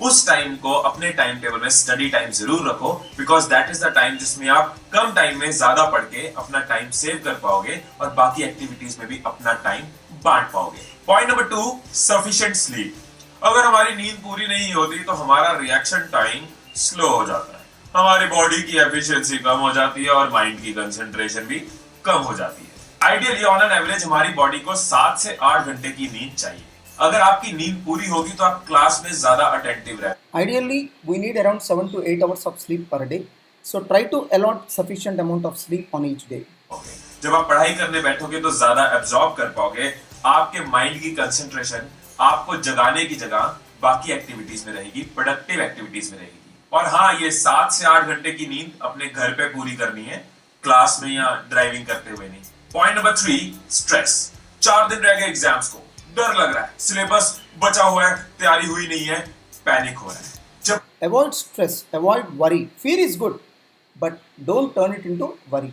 उस टाइम को अपने टाइम टेबल में स्टडी टाइम जरूर रखो, because that is the time जिसमें आप कम टाइम में ज्यादा पढ़ के अपना टाइम सेव कर पाओगे और बाकी एक्टिविटीज में भी अपना टाइम बांट पाओगे। Point number 2, sufficient sleep. अगर हमारी नींद पूरी नहीं होती तो हमारा रिएक्शन टाइम स्लो हो जाता है, हमारी बॉडी की एफिशिएंसी कम हो जाती है और माइंड की कंसंट्रेशन भी कम हो जाती है। आइडियली ऑन एन एवरेज हमारी बॉडी को 7 से 8 घंटे की नींद चाहिए। अगर आपकी नींद पूरी होगी तो आप क्लास में ज्यादा अटेंटिव रहेंगे। Ideally, we need around 7 to 8 hours of sleep per day. So try to allot sufficient amount of sleep on each day. जब आप पढ़ाई करने बैठोगे तो ज्यादा एब्जॉर्ब कर पाओगे। आपके माइंड की कंसंट्रेशन आपको जगाने की जगह बाकी एक्टिविटीज में रहेगी, प्रोडक्टिव एक्टिविटीज में रहेगी। और हाँ, ये 7 से 8 घंटे की नींद अपने घर पे पूरी करनी है, क्लास में या ड्राइविंग करते हुए नहीं। Point number 3, stress. 4 दिन रह गए एग्जाम्स को, डर लग रहा है, सिलेबस बचा हुआ है, तैयारी हुई नहीं है, पैनिक हो रहा है। जब Avoid stress, avoid worry. Fear is good, but don't turn it into worry.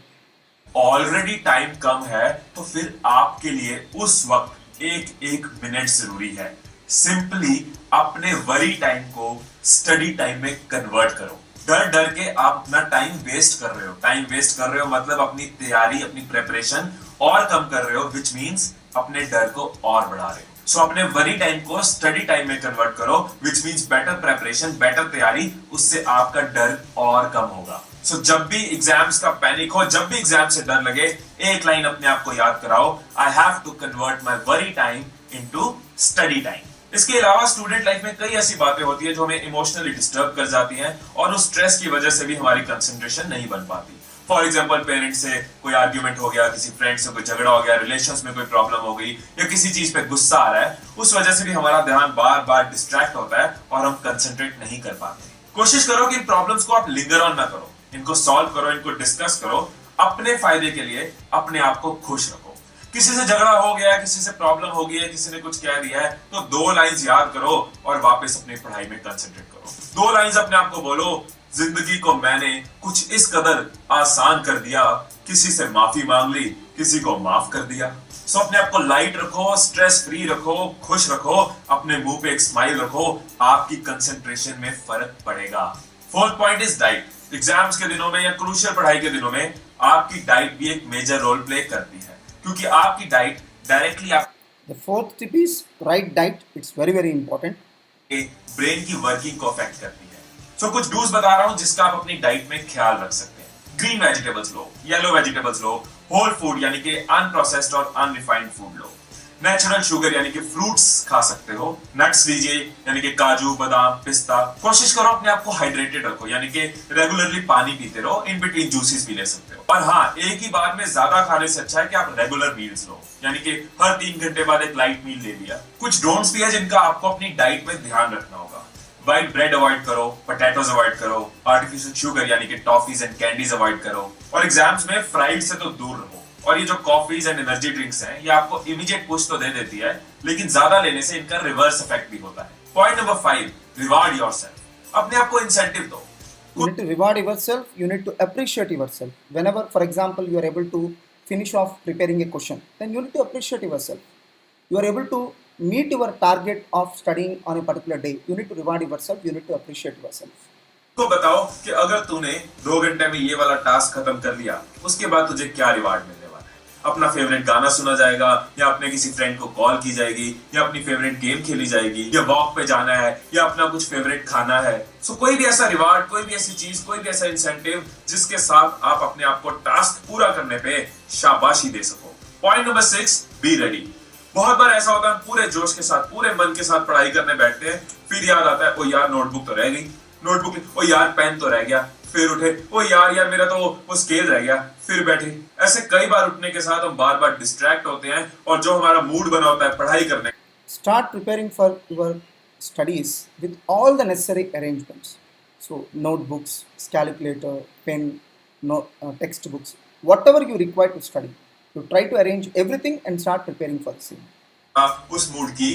Already time कम है तो फिर आपके लिए उस वक्त एक मिनट जरूरी है। सिंपली अपने वरी टाइम को स्टडी टाइम में कन्वर्ट करो। डर डर के आप अपना टाइम वेस्ट कर रहे हो मतलब अपनी तैयारी, अपनी प्रिपरेशन और कम कर रहे हो, विच मीन्स अपने डर को और बढ़ा रहे हो। सो अपने वरी टाइम को स्टडी टाइम में कन्वर्ट करो, which means better preparation, better तैयारी, उससे आपका डर और कम होगा। सो जब भी एग्जाम्स का पैनिक हो, जब भी एग्जाम से डर लगे, एक लाइन अपने आप को याद कराओ, I have to convert my worry time into study time. इसके अलावा स्टूडेंट लाइफ में कई ऐसी बातें होती है जो हमें इमोशनली डिस्टर्ब कर जाती हैं और उस स्ट्रेस की वजह से भी हमारी कंसंट्रेशन नहीं बन पाती। फॉर एग्जांपल, पेरेंट्स से कोई आर्ग्यूमेंट हो गया, किसी फ्रेंड से कोई झगड़ा हो गया, रिलेशंस में कोई प्रॉब्लम हो गई या किसी चीज पे गुस्सा आ रहा है, उस वजह से भी हमारा ध्यान बार बार डिस्ट्रैक्ट होता है और हम कंसंट्रेट नहीं कर पाते। कोशिश करो कि इन प्रॉब्लम्स को आप लिंगर ऑन ना करो, इनको सॉल्व करो, इनको डिस्कस करो, अपने फायदे के लिए अपने आप को खुश रखो। किसी से झगड़ा हो गया, किसी से प्रॉब्लम हो गई है, किसी ने कुछ कह दिया है, तो 2 लाइंस याद करो और वापस अपनी पढ़ाई में कंसंट्रेट करो। 2 लाइंस अपने आप को बोलो, जिंदगी को मैंने कुछ इस कदर आसान कर दिया, किसी से माफी मांग ली, किसी को माफ कर दिया। सो अपने आप को लाइट रखो, स्ट्रेस फ्री रखो, खुश रखो, अपने मुंह पे एक स्माइल रखो, आपकी कंसंट्रेशन में फर्क पड़ेगा। 4th point is diet. Exams के दिनों में या क्रूशियल पढ़ाई के दिनों में आपकी डाइट भी एक मेजर रोल प्ले करती है, क्योंकि आपकी डाइट डायरेक्टली आप The 4th tip is right diet. It's very important. Brain की वर्किंग को अफेक्ट करती है। सो कुछ डूज बता रहा हूं जिसका आप अपनी डाइट में ख्याल रख सकते हैं। ग्रीन वेजिटेबल्स लो, येलो वेजिटेबल्स लो, होल फूड यानी कि अनप्रोसेस्ड और अनरिफाइंड फूड लो, नेचुरल शुगर यानी कि फ्रूट्स खा सकते हो, नट्स लीजिए यानी कि काजू बादाम पिस्ता। कोशिश करो अपने आप को हाइड्रेटेड रखो यानी कि रेगुलरली पानी पीते रहो, इन बिटवीन जूसेस भी ले सकते हो। और हाँ, एक ही बार में ज्यादा खाने से अच्छा है कि आप रेगुलर मील्स लो, यानी कि हर 3 घंटे बाद एक लाइट मील ले लिया। कुछ डोंट्स भी है जिनका आपको अपनी डाइट में ध्यान रखना होगा। व्हाइट ब्रेड अवॉइड करो, पोटैटोज अवॉइड करो, आर्टिफिशियल शुगर यानी कि टॉफीज एंड कैंडीज अवॉइड करो, और एग्जाम्स में फ्राइड से तो दूर रहो। और ये जो कॉफीज एंड एनर्जी ड्रिंक्स हैं, ये आपको इमीडिएट पुश तो दे देती है, लेकिन ज्यादा लेने से इनका रिवर्स इफेक्ट भी होता है। Point number 5, reward yourself. अपने आप को इंसेंटिव दो। You need to reward yourself, you need to appreciate yourself. Whenever, for example, you are able to finish off preparing a question, then you need to appreciate yourself. You are able to meet your target of studying on a particular day. You need to reward yourself, you need to appreciate yourself. तो बताओ कि अगर तूने 2 घंटे में ये वाला task खत्म कर लिया, उसके बाद तुझे क्या रिवार्ड मिलने वाला है? अपना फेवरेट गाना सुना जाएगा, या अपने किसी फ्रेंड को कॉल की जाएगी, या अपनी फेवरेट गेम खेली जाएगी, या वॉक पे जाना है, या अपना कुछ फेवरेट खाना है। सो कोई भी ऐसा रिवार्ड, कोई भी ऐसी चीज, कोई भी ऐसा इंसेंटिव जिसके साथ आप अपने आप को टास्क पूरा करने पे शाबाशी दे सको। Point number 6, be ready. बहुत बार ऐसा होता है, पूरे जोश के साथ, पूरे मन के साथ पढ़ाई करने बैठते हैं, फिर याद आता है, ओ यार नोटबुक तो रह गई, नोटबुक, ओ यार पेन तो रह गया, फिर उठे, ओ यार मेरा तो वो स्केल रह गया, फिर बैठे। ऐसे कई बार उठने के साथ हम बार बार डिस्ट्रैक्ट होते हैं, और जो हमारा मूड बना होता है पढ़ाई करने। Start preparing for your studies with all the necessary arrangements. So, notebooks, calculator, pen, textbooks, whatever you require to study. You try to arrange everything and start preparing for the same. उस mood की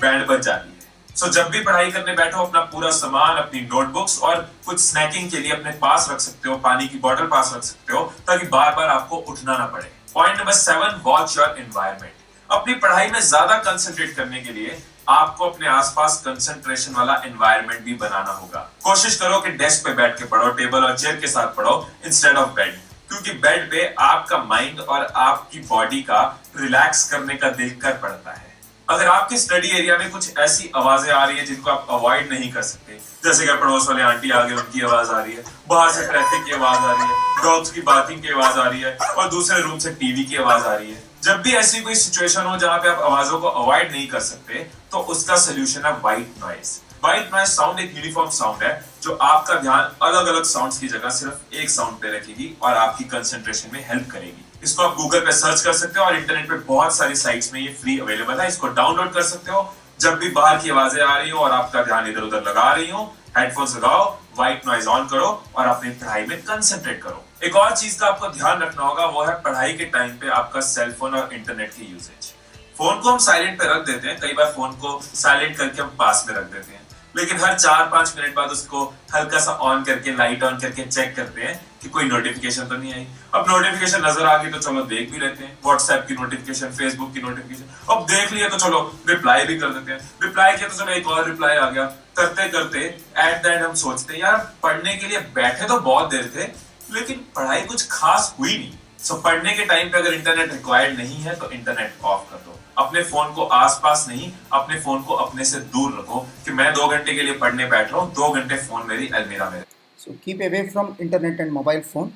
band बज जाती है। सो जब भी पढ़ाई करने बैठो, अपना पूरा सामान, अपनी नोटबुक्स और कुछ स्नैकिंग के लिए अपने पास रख सकते हो, पानी की बोतल पास रख सकते हो, ताकि बार बार आपको उठना ना पड़े। Point number 7, watch your environment. अपनी पढ़ाई में ज्यादा कंसंट्रेट करने के लिए आपको अपने आसपास कंसंट्रेशन वाला एनवायरनमेंट भी बनाना होगा। कोशिश करो कि डेस्क पे बैठ के पढ़ो, टेबल और चेयर के साथ पढ़ो इंस्टेड ऑफ बेड, क्योंकि बेड पे आपका माइंड और आपकी बॉडी का रिलैक्स करने का दिल कर पड़ता है। अगर आपके स्टडी एरिया में कुछ ऐसी आवाजें आ रही है जिनको आप अवॉइड नहीं कर सकते, जैसे कि पड़ोस वाले आंटी आ गए, उनकी आवाज आ रही है, बाहर से ट्रैफिक की आवाज आ रही है, डॉग्स की बार्किंग की आवाज आ रही है, और दूसरे रूम से टीवी की आवाज आ रही है, जब भी ऐसी कोई सिचुएशन हो जहां पे आप आवाजों को अवॉइड नहीं कर सकते, तो उसका सोल्यूशन है white noise. White noise sound एक यूनिफॉर्म साउंड है जो आपका ध्यान अलग अलग साउंड्स की जगह सिर्फ एक साउंड पे रखेगी और आपकी कंसंट्रेशन में हेल्प करेगी। इसको आप गूगल पे सर्च कर सकते हो, और इंटरनेट पे बहुत सारी साइट्स में ये फ्री अवेलेबल है। इसको डाउनलोड कर सकते हो। जब भी बाहर की आवाजें आ रही हो और आपका ध्यान इधर उधर लगा रही हो, हेडफोन्स लगाओ, व्हाइट नॉइज ऑन करो और अपनी पढ़ाई में कंसंट्रेट करो। एक और चीज का आपको ध्यान रखना होगा, वो है पढ़ाई के टाइम पे आपका सेलफोन और इंटरनेट की यूसेज। फोन को हम साइलेंट पे रख देते हैं, कई बार फोन को साइलेंट करके हम पास में रख देते हैं, लेकिन हर 4-5 मिनट बाद उसको हल्का सा ऑन करके, लाइट ऑन करके चेक करते हैं कि कोई नोटिफिकेशन तो नहीं आई। अब नोटिफिकेशन नजर आ गई तो चलो देख भी लेते हैं, व्हाट्सएप की नोटिफिकेशन, फेसबुक की नोटिफिकेशन। अब देख लिया तो चलो रिप्लाई भी कर देते हैं, रिप्लाई किया तो चलो एक और रिप्लाई आ गया। करते करते एट द एंड हम सोचते हैं यार पढ़ने के लिए बैठे तो बहुत देर थे, लेकिन पढ़ाई कुछ खास हुई नहीं। सो पढ़ने के टाइम पे अगर इंटरनेट रिक्वायर्ड नहीं है तो इंटरनेट ऑफ कर दो। अपने फोन को आसपास नहीं, अपने फोन को अपने से दूर रखो कि मैं 2 घंटे के लिए पढ़ने बैठ रहा हूँ, 2 घंटे फोन मेरी अलमीरा में। So keep away from internet and mobile phone,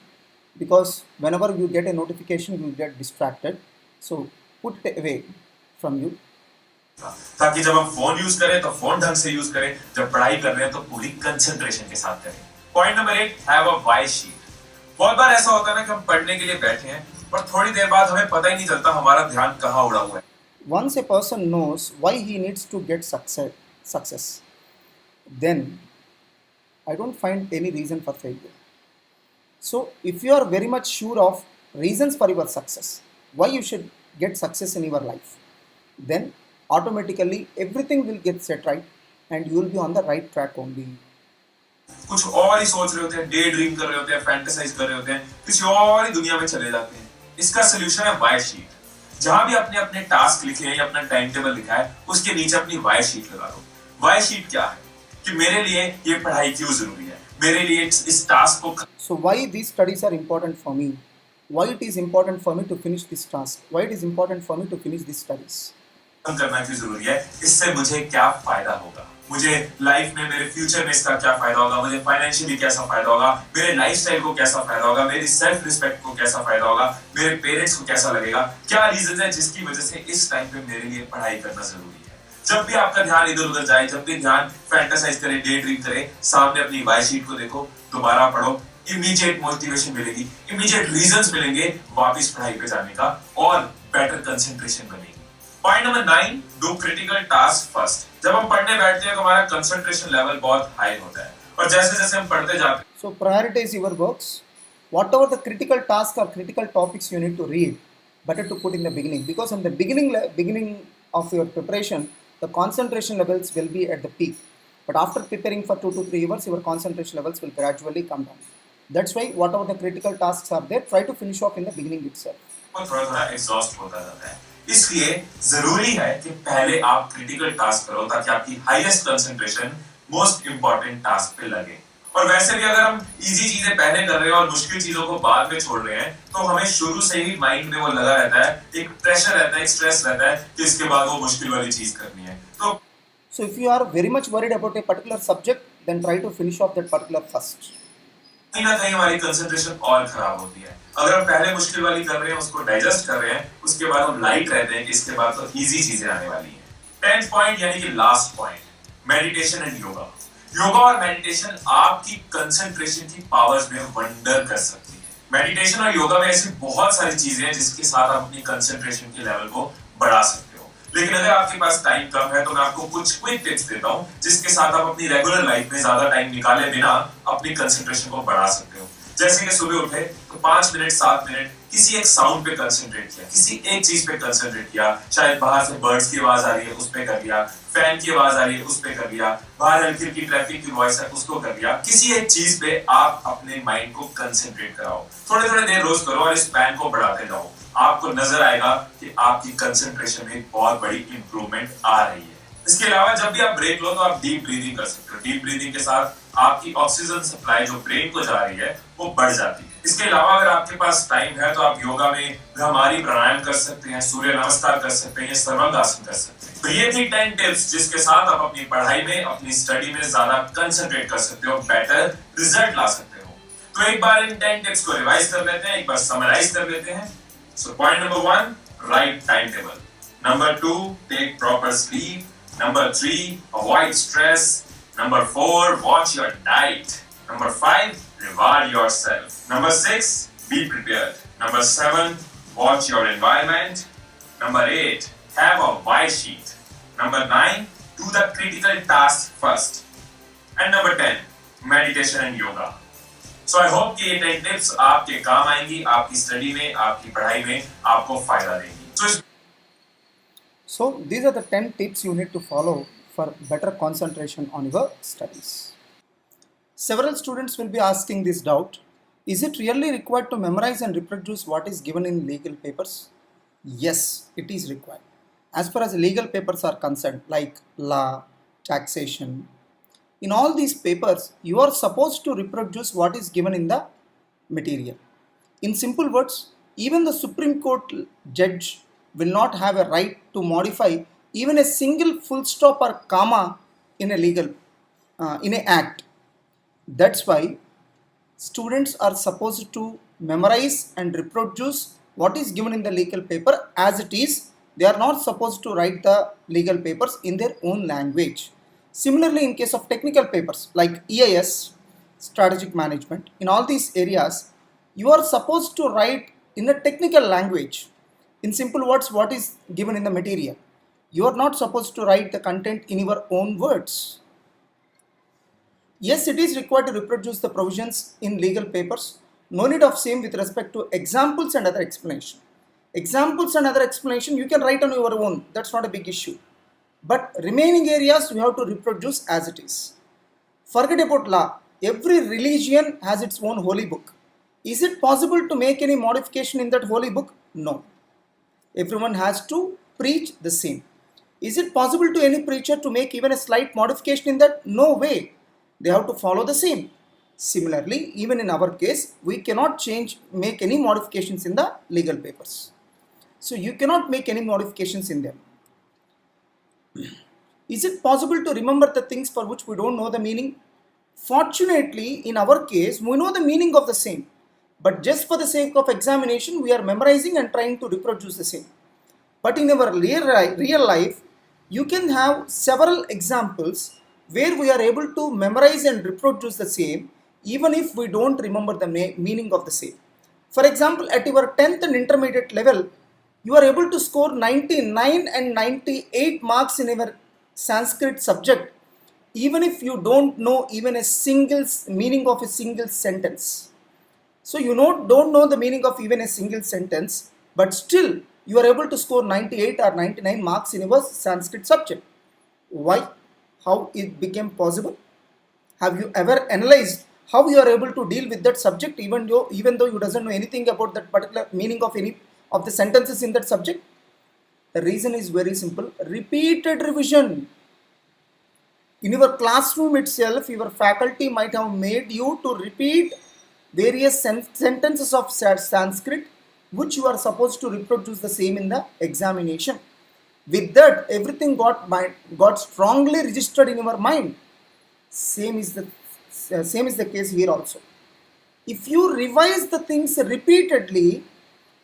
because whenever you get a notification you get distracted. So put it away from you. ताकि जब हम फोन यूज करें तो फोन ढंग से यूज करें, जब पढ़ाई कर रहे हैं तो पूरी कंसंट्रेशन के साथ करें। Point number 8, have a why sheet. बहुत बार ऐसा होता है ना कि हम पढ़ने के लिए बैठे हैं और थोड़ी देर बाद हमें पता ही नहीं चलता हमारा ध्यान कहाँ उड़ा हुआ है। Once a person knows why he needs to get success, then I don't find any reason for failure. So if you are very much sure of reasons for your success, why you should get success in your life, then automatically everything will get set right and you will be on the right track only. कुछ और ही सोच रहे होते हैं, day dream कर रहे होते हैं, फैंटेसाइज कर रहे होते हैं, किसी और ही दुनिया में चले जाते हैं। इसका सोल्यूशन है वाई शीट। जहां भी आपने अपने टास्क लिखे हैं या अपना टाइम टेबल लिखा है, उसके नीचे अपनी वाई शीट लगा दो। वाई शीट क्या है कि मेरे लिए ये पढ़ाई क्यों जरूरी है, मेरे लिए इस टास्क को। So why these studies are important for me? Why it is important for me to finish this task? Why it is important for me to finish these studies? करना क्यों जरूरी है, इससे मुझे क्या फायदा होगा। मुझे लाइफ में मेरे फ्यूचर में इसका क्या फायदा होगा, मुझे फाइनेंशियली कैसा फायदा होगा, मेरे लाइफस्टाइल को कैसा फायदा होगा, मेरी सेल्फ रिस्पेक्ट को कैसा फायदा होगा, मेरे पेरेंट्स को कैसा लगेगा, क्या रीजन है जिसकी वजह से इस टाइम पे मेरे लिए पढ़ाई करना जरूरी है। जब भी आपका ध्यान इधर उधर जाए, जब भी ध्यान फैंटासाइज करे, डे ड्रीम करे, सामने अपनी वाई शीट को देखो, दोबारा पढ़ो, इमीडिएट मोटिवेशन मिलेगी, इमीडिएट रीजंस मिलेंगे वापस पढ़ाई पे जाने का और बेटर कंसंट्रेशन बनेगी। Point number 9, do critical task first. जब हम पढ़ने बैठते हैं तो हमारा कंसंट्रेशन लेवल बहुत हाई होता है और जैसे जैसे हम पढ़ते जाते हैं, So prioritize your works. Whatever the critical task or critical topics you need to read, better to put in the beginning, because in the beginning of your preparation, the concentration levels will be at the peak. But after preparing for 2 to 3 hours, your concentration levels will gradually come down. That's why whatever the critical tasks are there, try to finish off in the beginning itself. थोड़ा थोड़ा exhaust होता जाता है। इसलिए जरूरी है कि पहले आप क्रिटिकल टास्क करो ताकि आपकी highest concentration most important task पे लगे। और वैसे भी अगर हम इजी चीजें पहले कर रहे हैं और मुश्किल चीजों को बाद में छोड़ रहे हैं तो हमें शुरू से ही माइंड में वो लगा रहता है, एक प्रेशर रहता है, एक स्ट्रेस रहता है कि इसके बाद वो मुश्किल वाली चीज करनी है। So if you are very much worried about a particular subject, then try to finish off that particular first. कहीं ना कहीं हमारी कंसंट्रेशन और खराब होती है। अगर हम पहले मुश्किल वाली कर रहे हैं, उसको डाइजेस्ट कर रहे हैं, उसके बाद हम लाइट रहते हैं कि इसके बाद तो इजी चीजें आने वाली हैं। 10th पॉइंट यानी कि last point, meditation and yoga. Yoga और मेडिटेशन आपकी कंसंट्रेशन की पावर्स में वंडर कर सकती है। मेडिटेशन और योगा में ऐसी बहुत सारी चीजें हैं जिसके साथ आप अपनी कंसंट्रेशन के लेवल को बढ़ा सकते हो। लेकिन अगर आपके पास टाइम कम है तो मैं आपको कुछ क्विक टिप्स देता हूं जिसके साथ आप अपनी रेगुलर लाइफ में ज्यादा टाइम निकाले बिना अपनी कंसंट्रेशन को बढ़ा सकते हो। जैसे कि सुबह उठे तो 5 मिनट 7 मिनट किसी एक साउंड पे कंसंट्रेट किया, किसी एक चीज पे कंसंट्रेट किया, शायद बाहर से बर्ड्स की आवाज आ रही है उस पे कर लिया, फैन की आवाज आ रही है उस पे कर लिया, बाहर हल्की हल्की ट्रैफिक की वॉइस है उसको कर लिया। किसी एक चीज पे आप अपने माइंड को कंसंट्रेट कराओ, थोड़े थोड़े देर रोज करो और इस पैन को बढ़ाते जाओ। आपको नजर आएगा कि आपकी कंसंट्रेशन में बहुत बड़ी इंप्रूवमेंट आ रही है। इसके अलावा जब भी आप ब्रेक लो तो आप डीप ब्रीदिंग कर सकते हो। डीप ब्रीदिंग के साथ आपकी ऑक्सीजन सप्लाई जो ब्रेन को जा रही है वो बढ़ जाती है। इसके अलावा अगर आपके पास टाइम है तो आप योगा में भ्रामारी प्राणायाम कर सकते हैं, सूर्य नमस्कार कर सकते हैं, सर्वांगासन कर सकते हैं। तो ये थी 10 टिप्स जिसके साथ आप अपनी पढ़ाई में, अपनी स्टडी में ज्यादा कंसंट्रेट कर सकते हो, बेटर रिजल्ट ला सकते हो। तो एक बार इन 10 टिप्स को रिवाइज कर लेते हैं, एक बार समराइज कर लेते हैं। So point number 1, write timetable. Number 2, take proper sleep. Number 3, avoid stress. Number 4, watch your diet. Number 5, reward yourself. Number 6, be prepared. Number 7, watch your environment. Number 8, have a why sheet. Number 9, do the critical tasks first. And number 10, meditation and yoga. So I hope कि ये 10 tips आपके काम आएंगी, आपकी study में, आपकी पढ़ाई में आपको फायदा देंगी। So these are the 10 tips you need to follow for better concentration on your studies. Several students will be asking this doubt: is it really required to memorize and reproduce what is given in legal papers? Yes, it is required. As far as legal papers are concerned, like law, taxation, in all these papers, you are supposed to reproduce what is given in the material. In simple words, even the Supreme Court judge will not have a right to modify even a single full stop or comma in a legal, in an act. That's why students are supposed to memorize and reproduce what is given in the legal paper as it is. They are not supposed to write the legal papers in their own language. Similarly, in case of technical papers like EIS, strategic management, in all these areas, you are supposed to write in a technical language. In simple words, what is given in the material. You are not supposed to write the content in your own words. Yes, it is required to reproduce the provisions in legal papers. No need of same with respect to examples and other explanation. Examples and other explanation you can write on your own. That's not a big issue. But remaining areas you have to reproduce as it is. Forget about law. Every religion has its own holy book. Is it possible to make any modification in that holy book? No. Everyone has to preach the same. Is it possible to any preacher to make even a slight modification in that? No way. They have to follow the same. Similarly, even in our case, we cannot make any modifications in the legal papers. So you cannot make any modifications in them. Is it possible to remember the things for which we don't know the meaning? Fortunately, in our case, we know the meaning of the same. But just for the sake of examination, we are memorizing and trying to reproduce the same. But in our real life, you can have several examples where we are able to memorize and reproduce the same even if we don't remember the meaning of the same. For example, at your 10th and intermediate level, you are able to score 99 and 98 marks in your Sanskrit subject even if you don't know even a single meaning of a single sentence. So you don't know the meaning of even a single sentence, but still you are able to score 98 or 99 marks in your Sanskrit subject. Why? How it became possible? Have you ever analyzed how you are able to deal with that subject even though you doesn't know anything about that particular meaning of any of the sentences in that subject? The reason is very simple. Repeated revision. In your classroom itself, your faculty might have made you to repeat various sentences of Sanskrit which you are supposed to reproduce the same in the examination. With that, everything got strongly registered in your mind. Same is the case here also. If you revise the things repeatedly,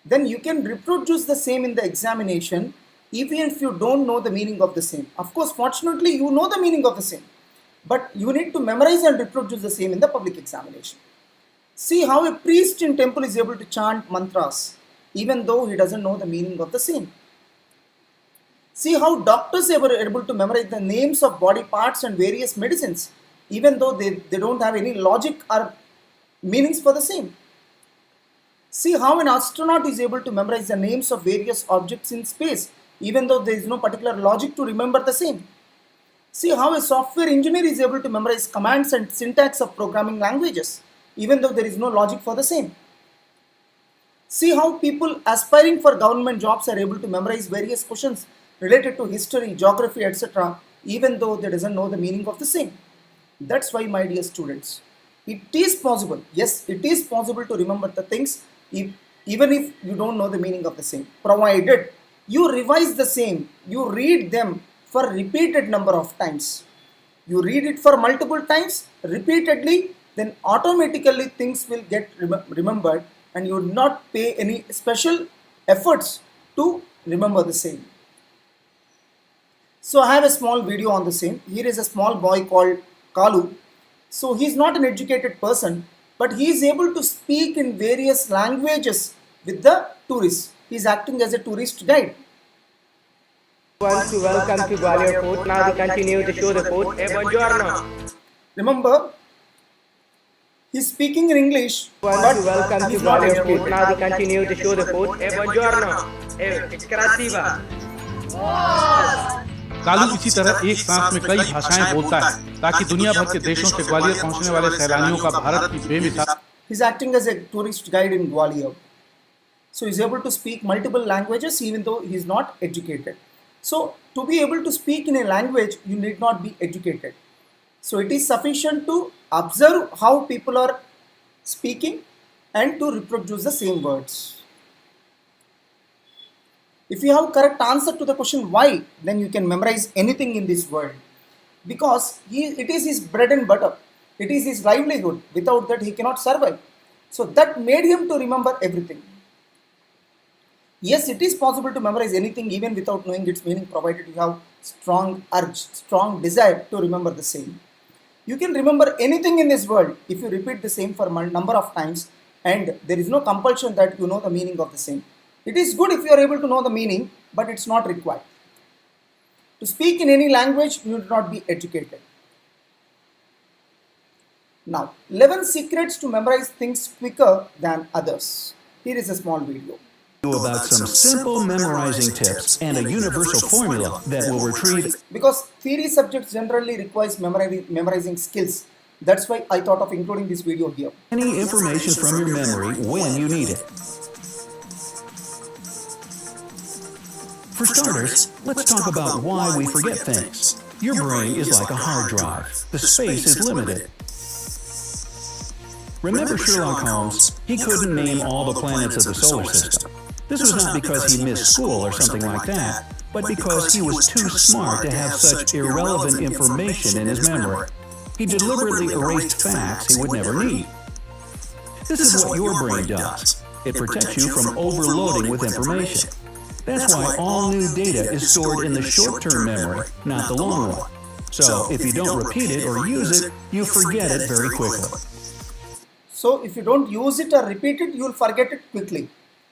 then you can reproduce the same in the examination even if you don't know the meaning of the same. Of course, fortunately, you know the meaning of the same, but you need to memorize and reproduce the same in the public examination. See how a priest in temple is able to chant mantras even though he doesn't know the meaning of the same. See how doctors are able to memorize the names of body parts and various medicines even though they don't have any logic or meanings for the same. See how an astronaut is able to memorize the names of various objects in space even though there is no particular logic to remember the same. See how a software engineer is able to memorize commands and syntax of programming languages even though there is no logic for the same. See how people aspiring for government jobs are able to memorize various questions related to history, geography, etc. even though they doesn't know the meaning of the same. That's why, my dear students, it is possible, yes, it is possible to remember the things even if you don't know the meaning of the same, provided you revise the same, you read them for repeated number of times. You read it for multiple times, repeatedly, then automatically things will get remembered and you would not pay any special efforts to remember the same. So I have a small video on the same. Here is a small boy called Kalu. So he is not an educated person, but he is able to speak in various languages with the tourists. He is acting as a tourist guide. Want to welcome to Gwalior Fort. Now we continue to show the fort. Buongiorno. Remember, he is speaking in English. Want to welcome to Gwalior Fort. Now we continue to show the fort. Buongiorno. Krasiva. Kalu इसी तरह एक सांस में कई भाषाएं बोलता है ताकि दुनिया भर के देशों से ग्वालियर पहुंचने वाले सैलानियों का भारत की बेमिसाल. He is acting as a tourist guide in Gwalior. So he is able to speak multiple languages even though he is not educated. So to be able to speak in a language, you need not be educated. So it is sufficient to observe how people are speaking and to reproduce the same words. If you have correct answer to the question why, then you can memorize anything in this world. Because it is his bread and butter. It is his livelihood. Without that, he cannot survive. So that made him to remember everything. Yes, it is possible to memorize anything even without knowing its meaning, provided you have strong urge, strong desire to remember the same. You can remember anything in this world if you repeat the same for a number of times, and there is no compulsion that you know the meaning of the same. It is good if you are able to know the meaning, but it's not required. To speak in any language, you need not be educated. Now, 11 secrets to memorize things quicker than others. Here is a small video. About some simple memorizing tips and a universal formula that will retrieve. Because theory subjects generally requires memorizing skills. That's why I thought of including this video here. Any information from your memory when you need it. For starters, let's talk about why we forget things. Your brain is like a hard drive. The space is limited. Remember Sherlock Holmes? He couldn't name all the planets of the solar system. This was not because he missed school or something like that, but because he was too smart to have such irrelevant information in his memory. He deliberately erased facts he would never need. This is what your brain does. It protects you from overloading with information. That's why all new data is stored in the short-term memory, not the long one. So if you don't repeat it or use it, you forget it very quickly. So if you don't use it or repeat it, you will forget it quickly.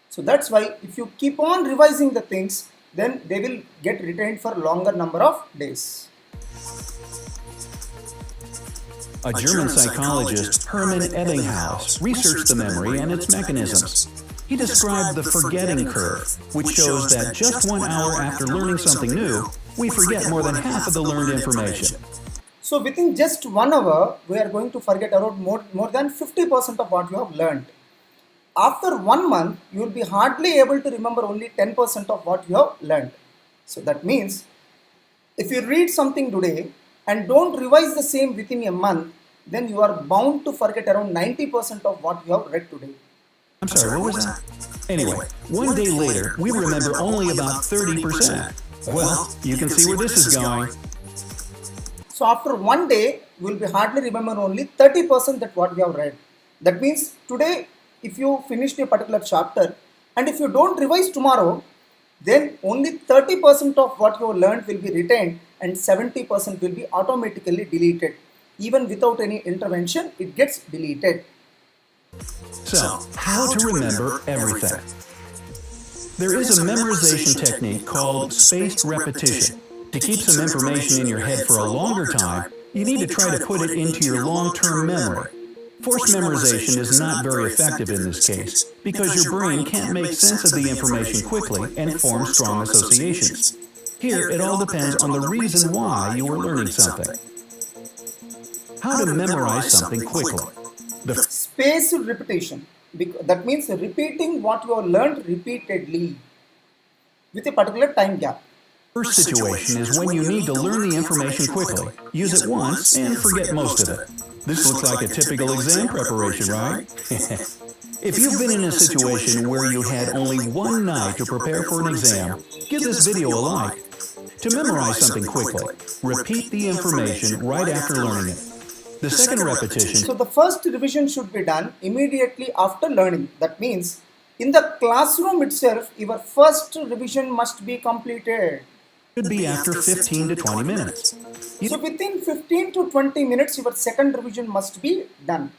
So that's why if you keep on revising the things, then they will get retained for longer number of days. A German psychologist, Hermann Ebbinghaus, researched the memory and its mechanisms. He described the forgetting curve, which shows that just 1 hour after learning something new, we forget more than half of the learned information. So within just 1 hour, we are going to forget around more than 50% of what you have learned. After 1 month, you will be hardly able to remember only 10% of what you have learned. So that means, if you read something today and don't revise the same within a month, then you are bound to forget around 90% of what you have read today. I'm sorry, what was that? Anyway, 1 day later, we remember only about 30%. Well, you can see where this is going. So after 1 day, you will be hardly remember only 30% that what you have read. That means today, if you finished a particular chapter and if you don't revise tomorrow, then only 30% of what you have learned will be retained and 70% will be automatically deleted. Even without any intervention, it gets deleted. So, how to remember everything? There is a memorization technique called spaced repetition. To keep some information in your head for a longer time, you need to try to put it into your long-term memory. Forced memorization is not very effective in this case, because your brain can't make sense of the information quickly and form strong associations. Here, it all depends on the reason why you are learning something. How to memorize something quickly. Spaced repetition. That means repeating what you have learned repeatedly with a particular time gap. First situation is when you need to learn the information quickly, use it once, and forget most of it. This looks like a typical exam preparation, right? If you've been in a situation where you had only 1 night to prepare for an exam, give this video a like. To memorize something quickly, repeat the information right after learning it. The second repetition. So the first revision should be done immediately after learning. That means in the classroom itself, your first revision must be completed. Should be after 15 to 20 minutes. So within 15 to 20 minutes, your second revision must be done.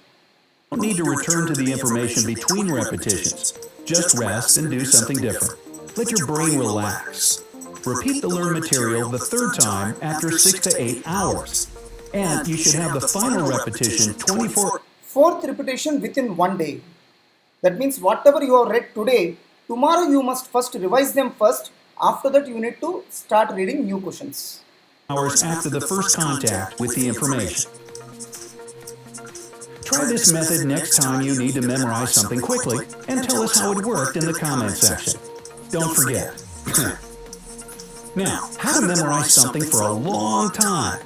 You don't need to return to the information between repetitions. Just rest and do something different. Let your brain relax. Repeat the learned material the third time after 6 to 8 hours. And you should have the final repetition 24. Fourth repetition within 1 day. That means whatever you have read today, tomorrow you must first revise them first. After that, you need to start reading new questions. Hours after the first contact with the information. Try this method next time you need to memorize something quickly and tell us how it worked in the comment section. Don't forget. Now, how to memorize something for a long time.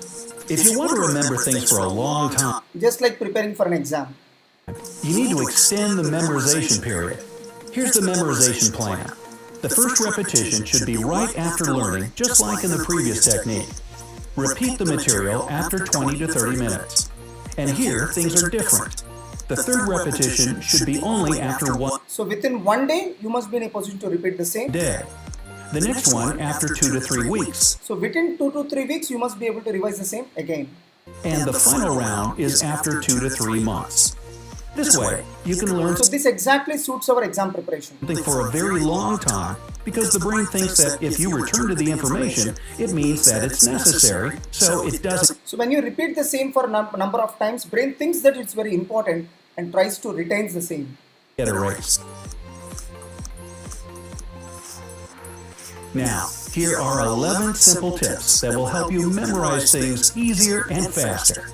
If you want to remember things for a long time, just like preparing for an exam, you need to extend the memorization period. Here's the memorization plan. The first repetition should be right after learning, just like in the previous technique. Repeat the material after 20 to 30 minutes. And here, things are different. The third repetition should be only after 1 So within 1 day, you must be in a position to repeat the same day. The next one after 2 to 3 weeks. So within 2 to 3 weeks, you must be able to revise the same again. And the final round is after 2 to 3 months. This way, you can learn So this exactly suits our exam preparation. something for a very long time because the brain thinks that if you return to the information, it means that it's necessary, so it doesn't So when you repeat the same for a number of times, brain thinks that it's very important and tries to retain the same. get erased. Now, here are 11 simple tips that will help you memorize things easier and faster.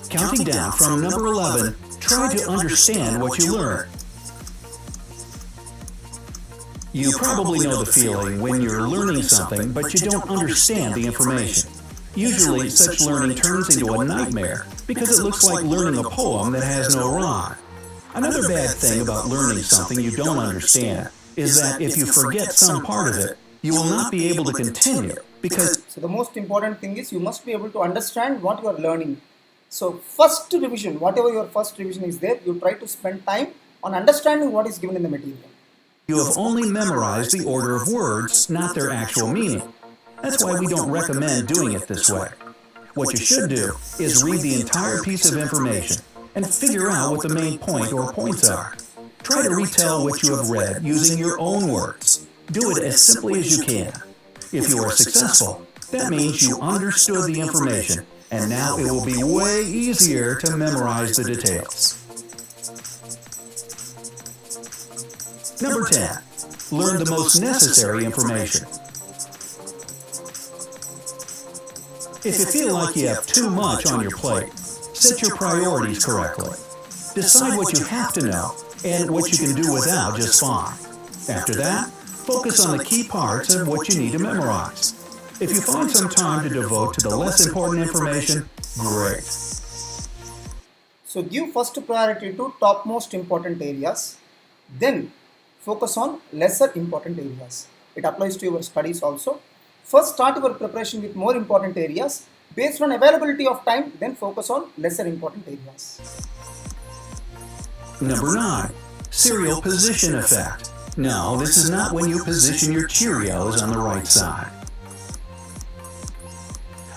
Counting down from number 11, try to understand what you learn. You probably know the feeling when you're learning something, but you don't understand the information. Usually, such learning turns into a nightmare because it looks like learning a poem that has no rhyme. Another bad thing about learning something you don't understand is that if you forget some part of it, you will not be able to continue because So the most important thing is you must be able to understand what you are learning. So first revision, whatever your first revision is there, you try to spend time on understanding what is given in the material. you have only memorized the order of words, not their actual meaning. That's why we don't recommend doing it this way. What you should do is read the entire piece of information and figure out what the main point or points are. Try to retell what you have read using your own words. Do it as simply as you can. If you are successful, that means you understood the information, and now it will be way easier to memorize the details. Number 10. Learn the most necessary information. If you feel like you have too much on your plate, set your priorities correctly. Decide what you have to know and what you can do without just fine. After that, focus on the key parts of what you need to memorize. If you find some time to devote to the less important information, great. So give first priority to topmost important areas, then focus on lesser important areas. It applies to your studies also. First start your preparation with more important areas. Based on availability of time, then focus on lesser important areas. Number 9. Serial position effect. No, this is not when you position your Cheerios on the right side.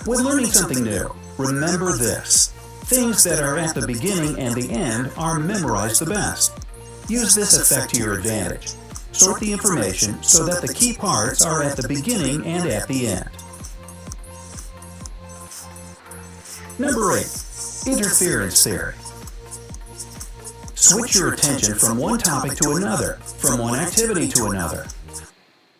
When learning something new, remember this. Things that are at the beginning and the end are memorized the best. Use this effect to your advantage. Sort the information so that the key parts are at the beginning and at the end. Number 8. Interference theory. Switch your attention from one topic to another, from one activity to another.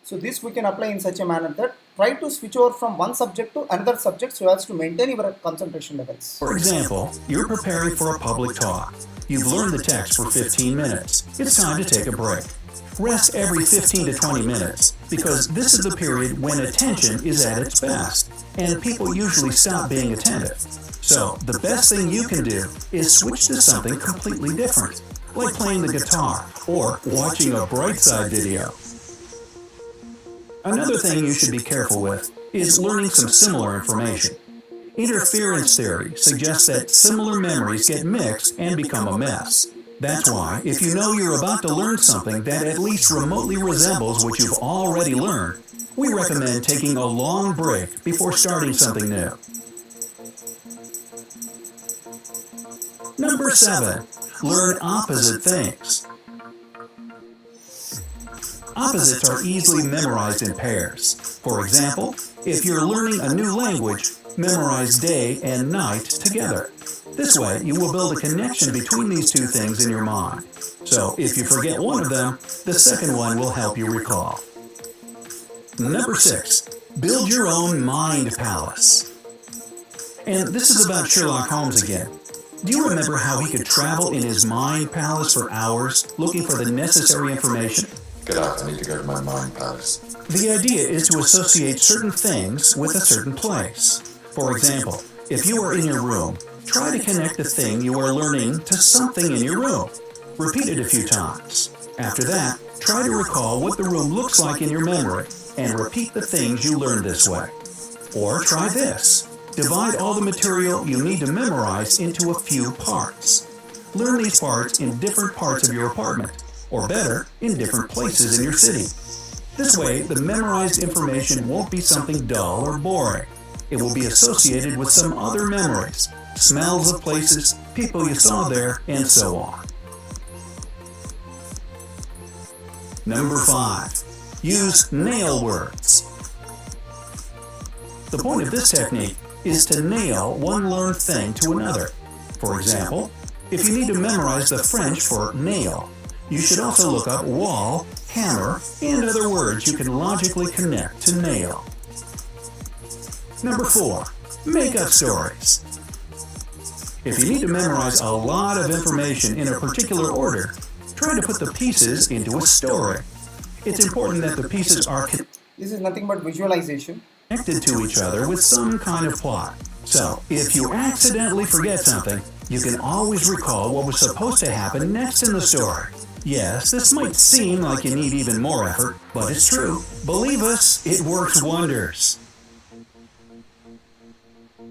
So this we can apply in such a manner that try to switch over from one subject to another subject so as to maintain your concentration levels. For example, you're preparing for a public talk. You've learned the text for 15 minutes. It's time to take a break. Rest every 15 to 20 minutes, because this is the period when attention is at its best, and people usually stop being attentive. So, the best thing you can do is switch to something completely different, like playing the guitar or watching a Brightside video. Another thing you should be careful with is learning some similar information. Interference theory suggests that similar memories get mixed and become a mess. That's why, if you know you're about to learn something that at least remotely resembles what you've already learned, we recommend taking a long break before starting something new. Number 7. Learn opposite things. Opposites are easily memorized in pairs. For example, if you're learning a new language, memorize day and night together. This way, you will build a connection between these two things in your mind. So, if you forget one of them, the second one will help you recall. Number 6. Build your own mind palace. And this is about Sherlock Holmes again. Do you remember how he could travel in his mind palace for hours, looking for the necessary information? Get out, I need to go to my mind palace. The idea is to associate certain things with a certain place. For example, if you are in your room, try to connect the thing you are learning to something in your room. Repeat it a few times. After that, try to recall what the room looks like in your memory and repeat the things you learned this way. Or try this. Divide all the material you need to memorize into a few parts. Learn these parts in different parts of your apartment, or better, in different places in your city. This way, the memorized information won't be something dull or boring. It will be associated with some other memories, smells of places, people you saw there, and so on. Number 5. Use nail words. The point of this technique is to nail one learned thing to another. For example, if you need to memorize the French for nail, you should also look up wall, hammer, and other words you can logically connect to nail. Number 4. Make up stories. If you need to memorize a lot of information in a particular order, try to put the pieces into a story. It's important that the pieces are This is nothing but visualization. connected to each other with some kind of plot. So, if you accidentally forget something, You can always recall what was supposed to happen next in the story. Yes, this might seem like you need even more effort, but it's true. Believe us, it works wonders.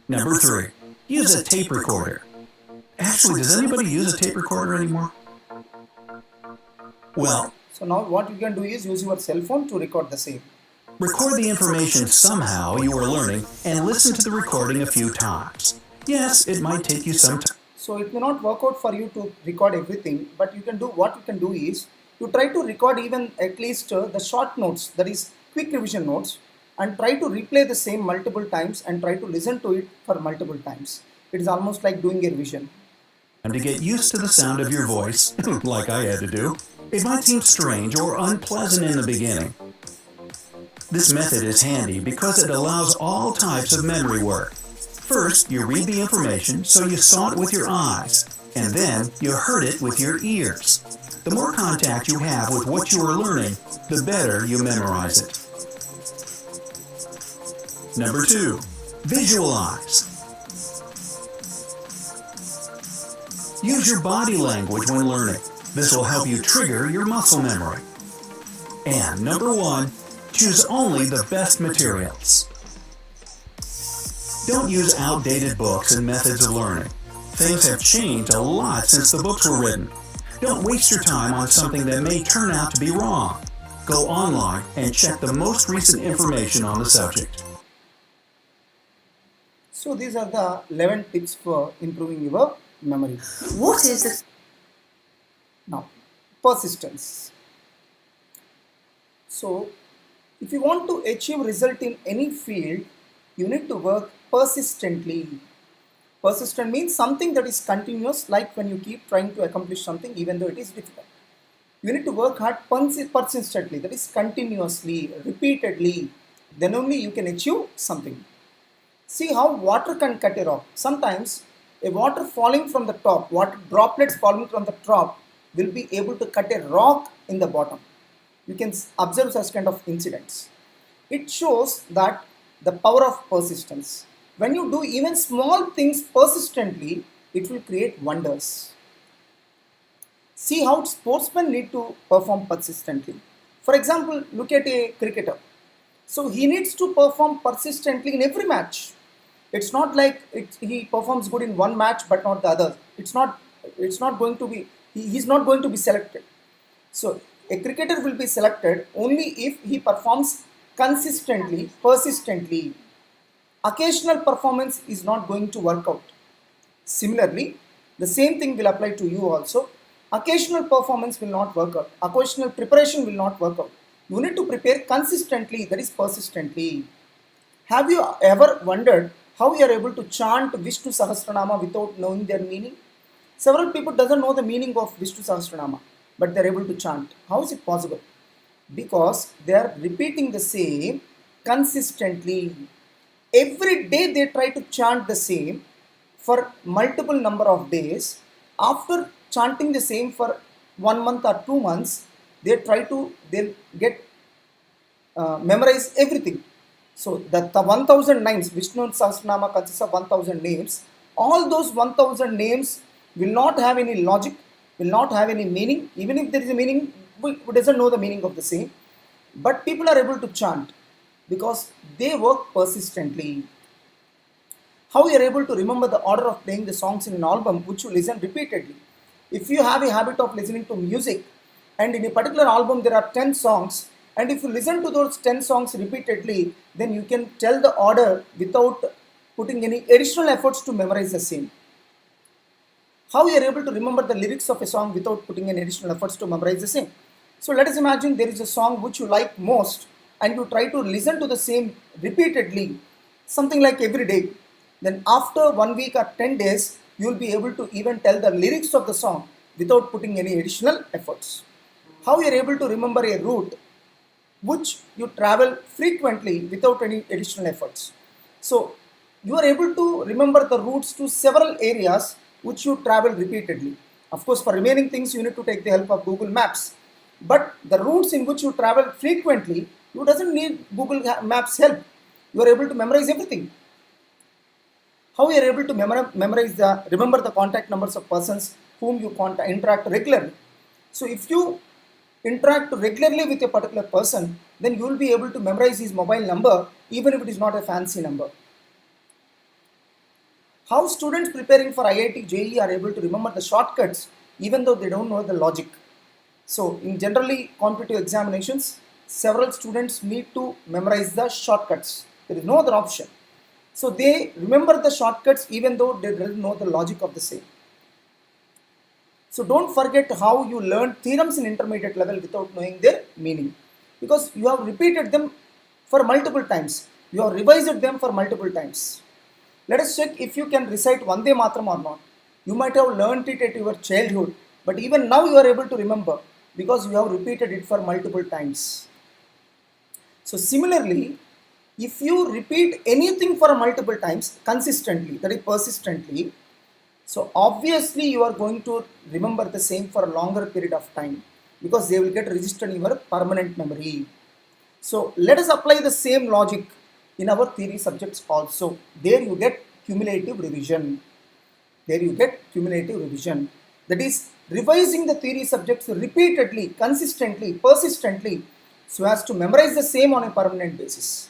Number 3. Use a tape recorder. Actually, does anybody use a tape recorder anymore? Well, So now what you can do is use your cell phone to record the same. record the information somehow you are learning and listen to the recording a few times. Yes, it might take you some time. So it may not work out for you to record everything, but you can do what you can do is you try to record even at least the short notes, that is quick revision notes, and try to replay the same multiple times and try to listen to it for multiple times. It is almost like doing a revision. To get used to the sound of your voice, like I had to do. It might seem strange or unpleasant in the beginning. This method is handy because it allows all types of memory work. First, you read the information so you saw it with your eyes, and then you heard it with your ears. The more contact you have with what you are learning, the better you memorize it. Number 2, visualize. Use your body language when learning. This will help you trigger your muscle memory. And number 1, choose only the best materials. Don't use outdated books and methods of learning. Things have changed a lot since the books were written. Don't waste your time on something that may turn out to be wrong. Go online and check the most recent information on the subject. So these are the 11 tips for improving your memory. What is the Now, persistence. So, if you want to achieve result in any field, you need to work persistently. Persistent means something that is continuous, like when you keep trying to accomplish something even though it is difficult. You need to work hard persistently, that is continuously, repeatedly. Then only you can achieve something. See how water can cut a rock. Sometimes a water falling from the top, water droplets falling from the top will be able to cut a rock in the bottom. You can observe such kind of incidents. It shows that the power of persistence. When you do even small things persistently, it will create wonders. See how sportsmen need to perform persistently. For example, look at a cricketer. So he needs to perform persistently in every match. It's not like he performs good in one match but not the other. It's not going to be, he's not going to be selected. So a cricketer will be selected only if he performs consistently, persistently. Occasional performance is not going to work out. Similarly, the same thing will apply to you also. Occasional performance will not work out. Occasional preparation will not work out. You need to prepare consistently, that is persistently. Have you ever wondered how you are able to chant Vishnu Sahasranama without knowing their meaning? Several people doesn't know the meaning of Vishnu Sahasranama, but they are able to chant. How is it possible? Because they are repeating the same consistently. Every day they try to chant the same for multiple number of days. After chanting the same for 1 month or 2 months, they'll get memorize everything. So the 1000 names, Vishnu Sahasranama consists of 1000 names. All those 1000 names will not have any logic, will not have any meaning. Even if there is a meaning, we doesn't know the meaning of the same. But people are able to chant because they work persistently. How you are able to remember the order of playing the songs in an album which you listen repeatedly? If you have a habit of listening to music and in a particular album there are 10 songs, and if you listen to those 10 songs repeatedly, then you can tell the order without putting any additional efforts to memorize the same. How you are able to remember the lyrics of a song without putting any additional efforts to memorize the same? So let us imagine there is a song which you like most and you try to listen to the same repeatedly, something like every day. Then after 1 week or 10 days, you will be able to even tell the lyrics of the song without putting any additional efforts. How you are able to remember a route which you travel frequently without any additional efforts. So you are able to remember the routes to several areas which you travel repeatedly. Of course, for remaining things you need to take the help of Google Maps. But the routes in which you travel frequently, you doesn't need Google Maps help. You are able to memorize everything. How you are able to remember the contact numbers of persons whom you interact regularly. So if you interact regularly with a particular person, then you will be able to memorize his mobile number even if it is not a fancy number. How students preparing for IIT JEE are able to remember the shortcuts even though they don't know the logic. So in generally competitive examinations, several students need to memorize the shortcuts. There is no other option. So they remember the shortcuts even though they don't know the logic of the same. So don't forget how you learned theorems in intermediate level without knowing their meaning, because you have repeated them for multiple times. You have revised them for multiple times. Let us check if you can recite Vande Matram or not. You might have learnt it at your childhood, but even now you are able to remember because you have repeated it for multiple times. So similarly, if you repeat anything for multiple times consistently, that is persistently, so obviously you are going to remember the same for a longer period of time because they will get registered in your permanent memory. So let us apply the same logic in our theory subjects also. There you get cumulative revision. There you get cumulative revision. That is revising the theory subjects repeatedly, consistently, persistently, so as to memorize the same on a permanent basis.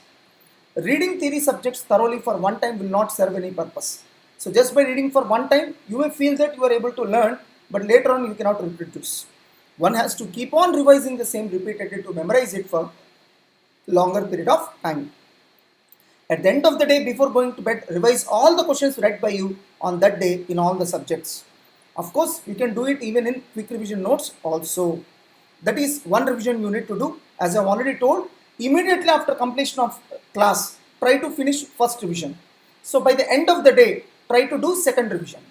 Reading theory subjects thoroughly for one time will not serve any purpose. So just by reading for one time, you may feel that you are able to learn, but later on you cannot reproduce. One has to keep on revising the same repeatedly to memorize it for longer period of time. At the end of the day, before going to bed, revise all the questions read by you on that day in all the subjects. Of course, you can do it even in quick revision notes also. That is one revision you need to do. As I have already told, immediately after completion of class, try to finish first revision. So by the end of the day, try to do second revision.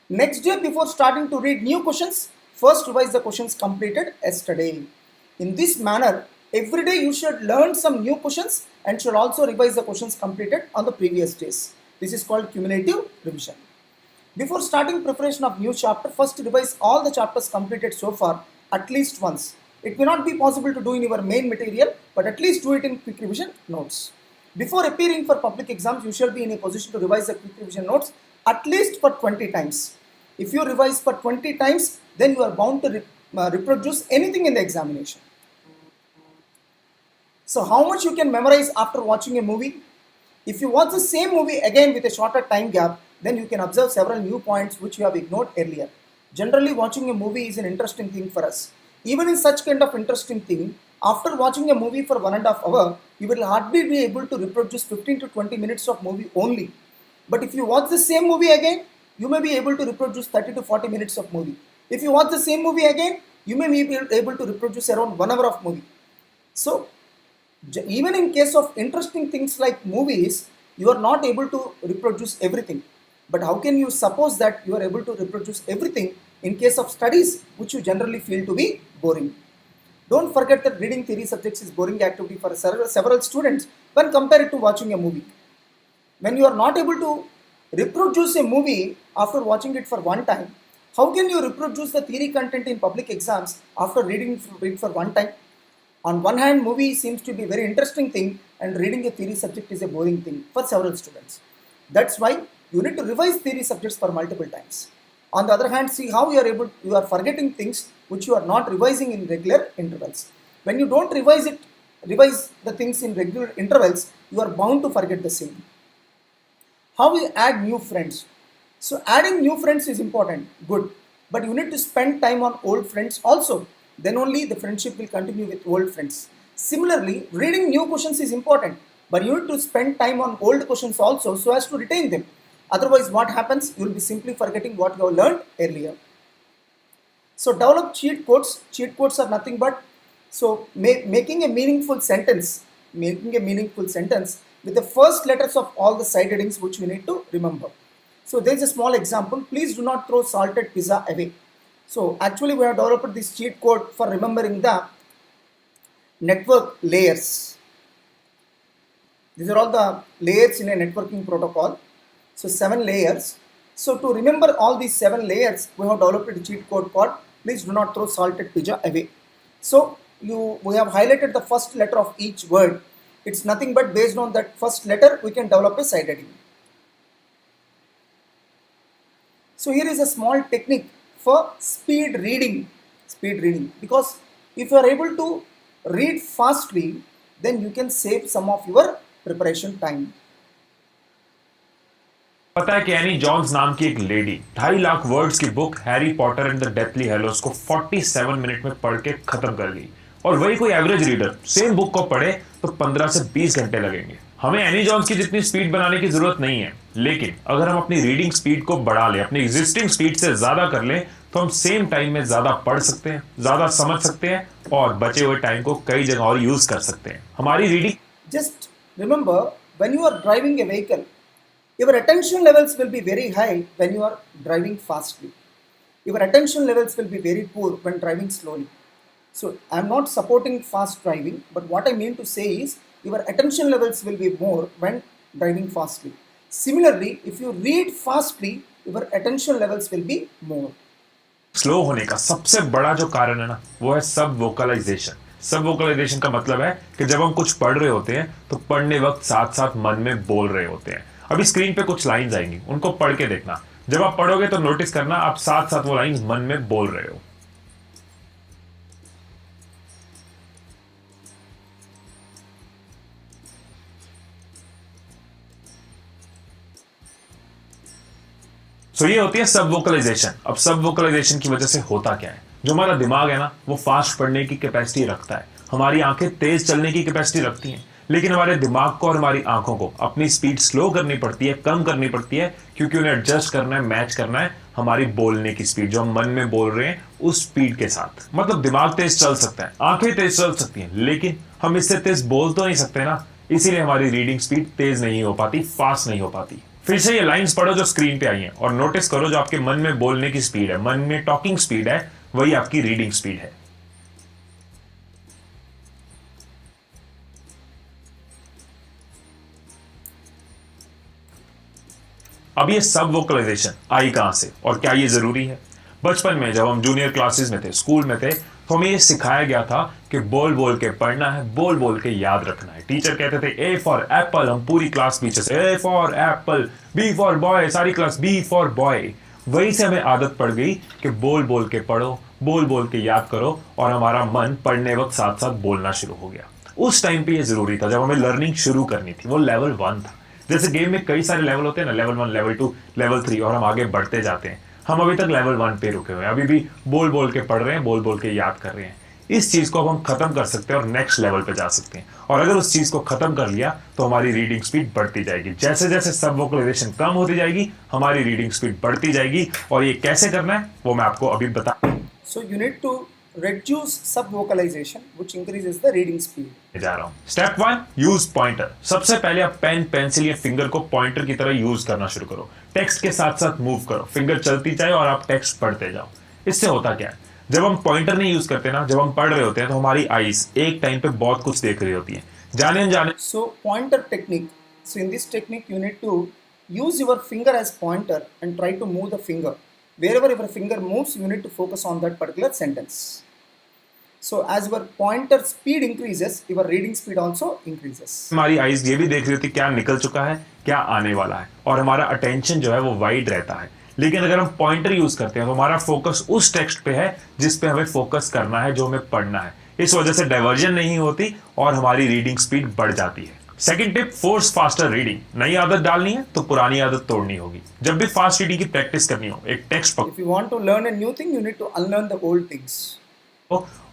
Next day, before starting to read new questions, first revise the questions completed yesterday. In this manner, every day you should learn some new questions and should also revise the questions completed on the previous days. This is called cumulative revision. Before starting preparation of new chapter, first revise all the chapters completed so far at least once. It may not be possible to do in your main material, but at least do it in quick revision notes. Before appearing for public exams, you shall be in a position to revise the quick revision notes at least for 20 times. If you revise for 20 times, then you are bound to reproduce anything in the examination. So how much you can memorize after watching a movie? If you watch the same movie again with a shorter time gap, then you can observe several new points which you have ignored earlier. Generally, watching a movie is an interesting thing for us. Even in such kind of interesting thing, after watching a movie for 1.5 hours, you will hardly be able to reproduce 15 to 20 minutes of movie only. But if you watch the same movie again, you may be able to reproduce 30 to 40 minutes of movie. If you watch the same movie again, you may be able to reproduce around 1 hour of movie. So, even in case of interesting things like movies, you are not able to reproduce everything. But how can you suppose that you are able to reproduce everything in case of studies which you generally feel to be boring? Don't forget that reading theory subjects is boring activity for several students when compared to watching a movie. When you are not able to reproduce a movie after watching it for one time, how can you reproduce the theory content in public exams after reading it for one time? On one hand, movie seems to be a very interesting thing and reading a theory subject is a boring thing for several students. That's why you need to revise theory subjects for multiple times. On the other hand, see how you are forgetting things which you are not revising in regular intervals. When you don't revise the things in regular intervals, you are bound to forget the same. How we add new friends? So adding new friends is important, good, but you need to spend time on old friends also. Then only the friendship will continue with old friends. Similarly, reading new questions is important, but you need to spend time on old questions also so as to retain them. Otherwise, what happens? You will be simply forgetting what you have learned earlier. So develop cheat codes. Cheat codes are nothing but making a meaningful sentence with the first letters of all the side headings which we need to remember. So there is a small example. Please do not throw salted pizza away. So actually we have developed this cheat code for remembering the network layers. These are all the layers in a networking protocol. So 7 layers. So to remember all these 7 layers, we have developed a cheat code called please do not throw salted pizza away. So we have highlighted the first letter of each word. It's nothing but based on that first letter we can develop a side heading. So here is a small technique for speed reading. Speed reading, because if you are able to read fastly, then you can save some of your preparation time. पता है कि Annie Jones नाम की एक lady 2.5 lakh words की book Harry Potter and the deathly Hallows को 47 minute में पढ़ के खत्म कर ली, और वही कोई एवरेज रीडर सेम बुक को पढ़े तो 15 से 20 घंटे लगेंगे। हमें एनी जॉन्स की जितनी स्पीड बनाने की जरूरत नहीं है, लेकिन अगर हम अपनी रीडिंग स्पीड को बढ़ा लें, अपनी एग्जिस्टिंग स्पीड से ज्यादा कर लें, तो हम सेम टाइम में ज्यादा पढ़ सकते हैं, ज्यादा समझ सकते हैं और बचे हुए टाइम को कई जगह और यूज कर सकते हैं। हमारी reading Just remember, when you are driving a vehicle, your attention levels will be very high when you are driving fastly. Your attention levels will be very poor when driving slowly. So I am not supporting fast driving, but what I mean to say is your attention levels will be more when driving fastly. Similarly, if you read fastly, your attention levels will be more. Slow होने का सबसे बड़ा जो कारण है ना, वो है सब वोकलाइजेशन। सब वोकलाइजेशन का मतलब है कि जब हम कुछ पढ़ रहे होते हैं तो पढ़ने वक्त साथ साथ मन में बोल रहे होते हैं। अभी स्क्रीन पे कुछ लाइंस आएंगी, उनको पढ़ के देखना। जब आप पढ़ोगे तो नोटिस करना आप साथ साथ वो लाइंस मन में बोल रहे हो। सो ये होती है सब वोकलाइजेशन। अब सब वोकलाइजेशन की वजह से होता क्या है, जो हमारा दिमाग है ना, वो फास्ट पढ़ने की कैपेसिटी रखता है, हमारी आंखें तेज चलने की कैपेसिटी रखती हैं, लेकिन हमारे दिमाग को और हमारी आंखों को अपनी स्पीड स्लो करनी पड़ती है, कम करनी पड़ती है, क्योंकि उन्हें एडजस्ट करना है, मैच करना है हमारी बोलने की स्पीड, जो हम मन में बोल रहे हैं उस स्पीड के साथ। मतलब दिमाग तेज चल सकता है, आंखें तेज चल सकती हैं, लेकिन हम इससे तेज बोल तो नहीं सकते ना, इसीलिए हमारी रीडिंग स्पीड तेज नहीं हो पाती, फास्ट नहीं हो पाती। फिर से ये लाइंस पढ़ो जो स्क्रीन पे आई हैं और नोटिस करो जो आपके मन में बोलने की स्पीड है, मन में टॉकिंग स्पीड है, वही आपकी रीडिंग स्पीड है। अब ये सब वोकलाइजेशन आई कहां से और क्या ये जरूरी है? बचपन में जब हम जूनियर क्लासेस में थे, स्कूल में थे, तो हमें ये सिखाया गया था कि बोल बोल के पढ़ना है, बोल बोल के याद रखना है। टीचर कहते थे ए फॉर एप्पल, हम पूरी क्लास पीछे से A for apple, B for boy, सारी क्लास बी फॉर बॉय। वहीं से हमें आदत पड़ गई कि बोल बोल के पढ़ो, बोल बोल के याद करो, और हमारा मन पढ़ने वक्त साथ साथ बोलना शुरू हो गया। उस टाइम पे ये जरूरी था जब हमें लर्निंग शुरू करनी थी, वो लेवल 1 था। जैसे गेम में कई सारे लेवल होते हैं ना, लेवल 1, लेवल 2, लेवल 3, और हम आगे बढ़ते जाते हैं। हम अभी तक लेवल 1 पे रुके हुए हैं, अभी भी बोल बोल के पढ़ रहे हैं, बोल बोल के याद कर रहे हैं। इस चीज को अब हम खत्म कर सकते हैं और नेक्स्ट लेवल पे जा सकते हैं। और अगर उस चीज को खत्म कर लिया तो हमारी रीडिंग स्पीड बढ़ती जाएगी। जैसे जैसे सब वोकलाइजेशन कम होती जाएगी, हमारी रीडिंग स्पीड बढ़ती जाएगी। और ये कैसे करना है वो मैं आपको अभी बता। So you need to reduce subvocalization, which increases the reading speed. जा रहा हूं। Step 1, use pointer. सबसे पहले आप पेन, पेंसिल या फिंगर को पॉइंटर की तरह यूज करना शुरू करो। टेक्स्ट के साथ साथ मूव करो, फिंगर चलती जाए और आप टेक्स्ट पढ़ते जाओ। इससे होता क्या है, जब हम पॉइंटर नहीं यूज करते ना, जब हम पढ़ रहे होते हैं तो हमारी आईज एक टाइम पे बहुत कुछ देख रही होती है, जाने अनजाने। So pointer technique. So in this technique you need to use your finger as pointer and try to move the finger. Wherever your finger moves, you need to focus on that particular sentence. So as your pointer speed increases, your reading speed also increases. हमारी eyes ये भी देख रही होती है क्या निकल चुका है, क्या आने वाला है, और हमारा अटेंशन जो है वो वाइड रहता है। लेकिन अगर हम पॉइंटर यूज करते हैं तो हमारा फोकस उस टेक्स्ट पे है जिस पे हमें फोकस करना है, जो हमें पढ़ना है। इस वजह से डाइवर्जन नहीं होती और हमारी रीडिंग स्पीड बढ़ जाती है। Second tip, force faster reading. नई आदत डालनी है तो पुरानी आदत तोड़नी होगी। जब भी फास्ट रीडिंग की प्रैक्टिस करनी हो, एक text If you want to learn a new thing, you need to unlearn the old things.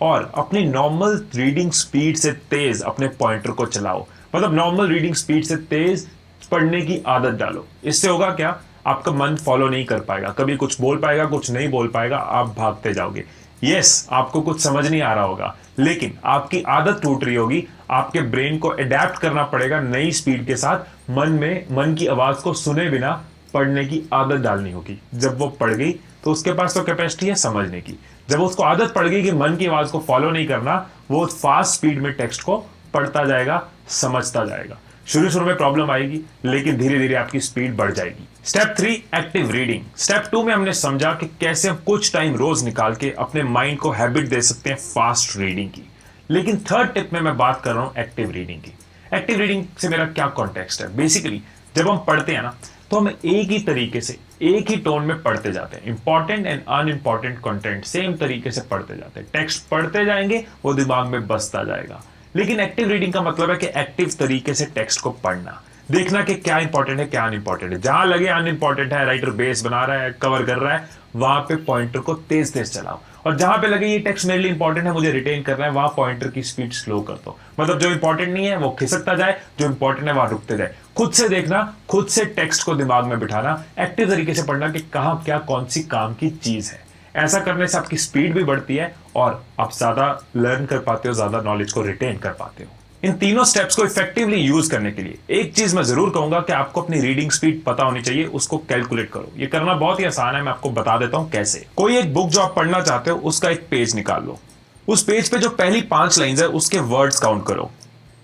और अपनी नॉर्मल रीडिंग स्पीड से तेज अपने पॉइंटर को चलाओ। मतलब नॉर्मल रीडिंग स्पीड से तेज पढ़ने की आदत डालो। इससे होगा क्या, आपका मन फॉलो नहीं कर पाएगा, कभी कुछ बोल पाएगा, कुछ नहीं बोल पाएगा, आप भागते जाओगे। यस, आपको कुछ समझ नहीं आ रहा होगा, लेकिन आपकी आदत टूट रही होगी। आपके ब्रेन को अडेप्ट करना पड़ेगा नई स्पीड के साथ। मन की आवाज को सुने बिना पढ़ने की आदत डालनी होगी। जब वो पढ़ गई तो उसके पास तो कैपेसिटी है समझने की। जब उसको आदत पड़ गई कि मन की आवाज को फॉलो नहीं करना, वो फास्ट स्पीड में टेक्स्ट को पढ़ता जाएगा, समझता जाएगा। शुरू में प्रॉब्लम आएगी, लेकिन धीरे धीरे आपकी स्पीड बढ़ जाएगी। Step 3, active reading. स्टेप 2 में हमने समझा कि कैसे हम कुछ टाइम रोज निकाल के अपने माइंड को हैबिट दे सकते हैं फास्ट रीडिंग की। लेकिन थर्ड टिप में मैं बात कर रहा हूं एक्टिव रीडिंग की। एक्टिव रीडिंग से मेरा क्या कॉन्टेक्स्ट है? बेसिकली जब हम पढ़ते हैं ना, तो हमें एक ही तरीके से एक ही टोन में पढ़ते जाते हैं, important and unimportant content same तरीके से पढ़ते जाते हैं, टेक्स्ट पढ़ते जाएंगे, वो दिमाग में बसता जाएगा। लेकिन एक्टिव रीडिंग का मतलब है कि एक्टिव तरीके से टेक्स्ट को पढ़ना, देखना कि क्या इंपॉर्टेंट है क्या अनइंपॉर्टेंट है। जहां लगे अनइंपॉर्टेंट है, राइटर बेस बना रहा है, कवर कर रहा है, वहां पे पॉइंटर को तेज तेज चलाओ, और जहां पे लगे ये टेक्स्ट मेरे लिए इंपॉर्टेंट है, मुझे रिटेन करना है, वहां पॉइंटर की स्पीड स्लो कर दो। मतलब जो इंपॉर्टेंट नहीं है वो खिसकता जाए, जो इंपॉर्टेंट है वहां रुकते जाए। खुद से देखना, खुद से टेक्स्ट को दिमाग में बिठाना, एक्टिव तरीके से पढ़ना कि कहां क्या कौन सी काम की चीज है। ऐसा करने से आपकी स्पीड भी बढ़ती है और आप ज्यादा लर्न कर पाते हो, ज्यादा नॉलेज को रिटेन कर पाते हो। इन तीनों स्टेप्स को इफेक्टिवली यूज करने के लिए एक चीज मैं जरूर कहूंगा कि आपको अपनी रीडिंग स्पीड पता होनी चाहिए, उसको कैलकुलेट करो। ये करना बहुत ही आसान है, मैं आपको बता देता हूं कैसे। कोई एक बुक जो आप पढ़ना चाहते हो उसका एक पेज निकाल लो, उस पेज पे जो पहली 5 लाइंस है उसके वर्ड्स काउंट करो,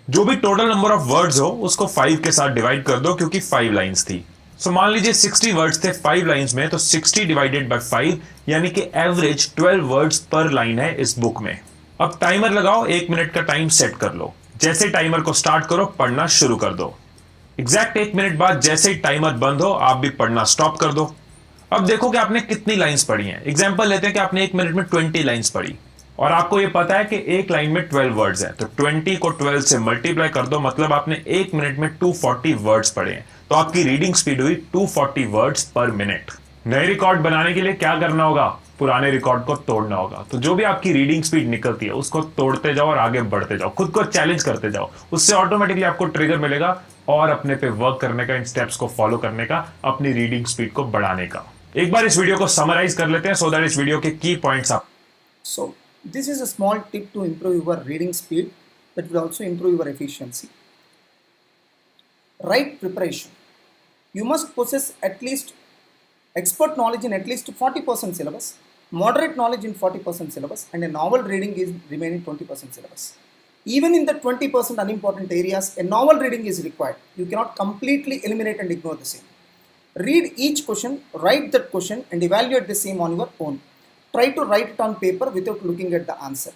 जो भी टोटल नंबर ऑफ वर्ड्स हो उसको 5 के साथ डिवाइड कर दो, क्योंकि 5 लाइंस थी। सो मान लीजिए 60 वर्ड्स थे 5 लाइंस में, तो 60 डिवाइडेड बाय 5 यानी कि एवरेज 12 वर्ड्स पर लाइन है इस बुक में। अब टाइमर लगाओ, 1 मिनट का टाइम सेट कर लो। जैसे टाइमर को स्टार्ट करो पढ़ना शुरू कर दो। एग्जैक्ट 1 मिनट बाद जैसे ही टाइमर बंद हो आप भी पढ़ना स्टॉप कर दो। अब देखो कि आपने कितनी लाइंस पढ़ी हैं। एग्जांपल लेते हैं कि आपने 1 मिनट में 20 लाइंस पढ़ी और आपको यह पता है कि एक लाइन में 12 वर्ड्स हैं, तो 20 को 12 से मल्टीप्लाई कर दो, मतलब आपने 1 मिनट में 240 वर्ड्स पढ़े हैं। तो आपकी रीडिंग स्पीड हुई 240 वर्ड्स पर मिनट। नए रिकॉर्ड बनाने के लिए क्या करना होगा? पुराने रिकॉर्ड को तोड़ना होगा। तो जो भी आपकी रीडिंग स्पीड निकलती है उसको तोड़ते जाओ और आगे बढ़ते जाओ, खुद को चैलेंज करते जाओ। उससे ऑटोमेटिकली आपको ट्रिगर मिलेगा और अपने पे वर्क करने का, इन स्टेप्स को फॉलो करने का, अपनी रीडिंग स्पीड को बढ़ाने का। एक बार इस वीडियो को समराइज कर लेते हैं सो दैट इस वीडियो के की पॉइंट्स आप। So this is a small tip to improve your reading speed that will also improve your efficiency. Right preparation. You must possess at least expert knowledge in at least 40% syllabus, moderate knowledge in 40% syllabus, and a novel reading is remaining 20% syllabus. Even in the 20% unimportant areas, a novel reading is required. You cannot completely eliminate and ignore the same. Read each question, write that question, and evaluate the same on your own. Try to write it on paper without looking at the answer.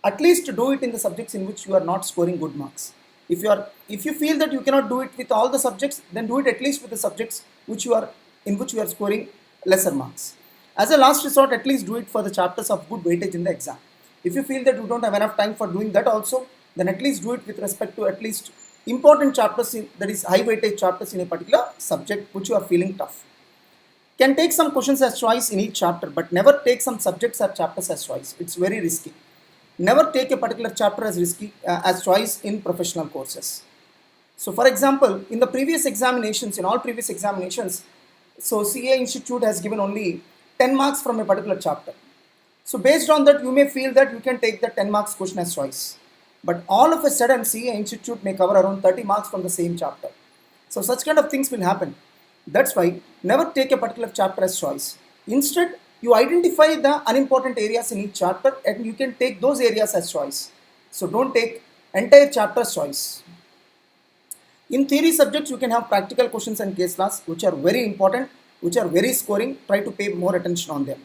At least do it in the subjects in which you are not scoring good marks. If you feel that you cannot do it with all the subjects, then do it at least with the subjects in which you are scoring lesser marks. As a last resort, at least do it for the chapters of good weightage in the exam. If you feel that you don't have enough time for doing that also, then at least do it with respect to at least important chapters, that is high weightage chapters in a particular subject which you are feeling tough. Can take some questions as choice in each chapter, but never take some subjects or chapters as choice. It's very risky. Never take a particular chapter as risky as choice in professional courses. So for example, in the previous examinations, in all previous examinations, so CA Institute has given only 10 marks from a particular chapter. So based on that, you may feel that you can take the 10 marks question as choice. But all of a sudden, CA Institute may cover around 30 marks from the same chapter. So such kind of things will happen. That's why never take a particular chapter as choice. Instead, you identify the unimportant areas in each chapter and you can take those areas as choice. So don't take entire chapter as choice. In theory subjects, you can have practical questions and case laws which are very important, which are very scoring. Try to pay more attention on them.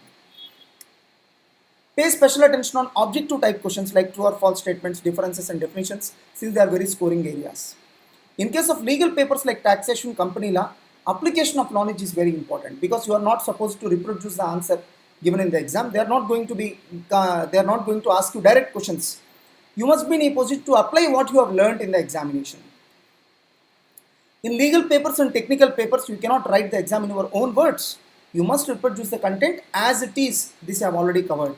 Pay special attention on objective type questions like true or false statements, differences and definitions, since they are very scoring areas. In case of legal papers like taxation, company law, application of knowledge is very important because you are not supposed to reproduce the answer given in the exam. They are not going to ask you direct questions. You must be in a position to apply what you have learned in the examination. In legal papers and technical papers, you cannot write the exam in your own words. You must reproduce the content as it is. This I have already covered.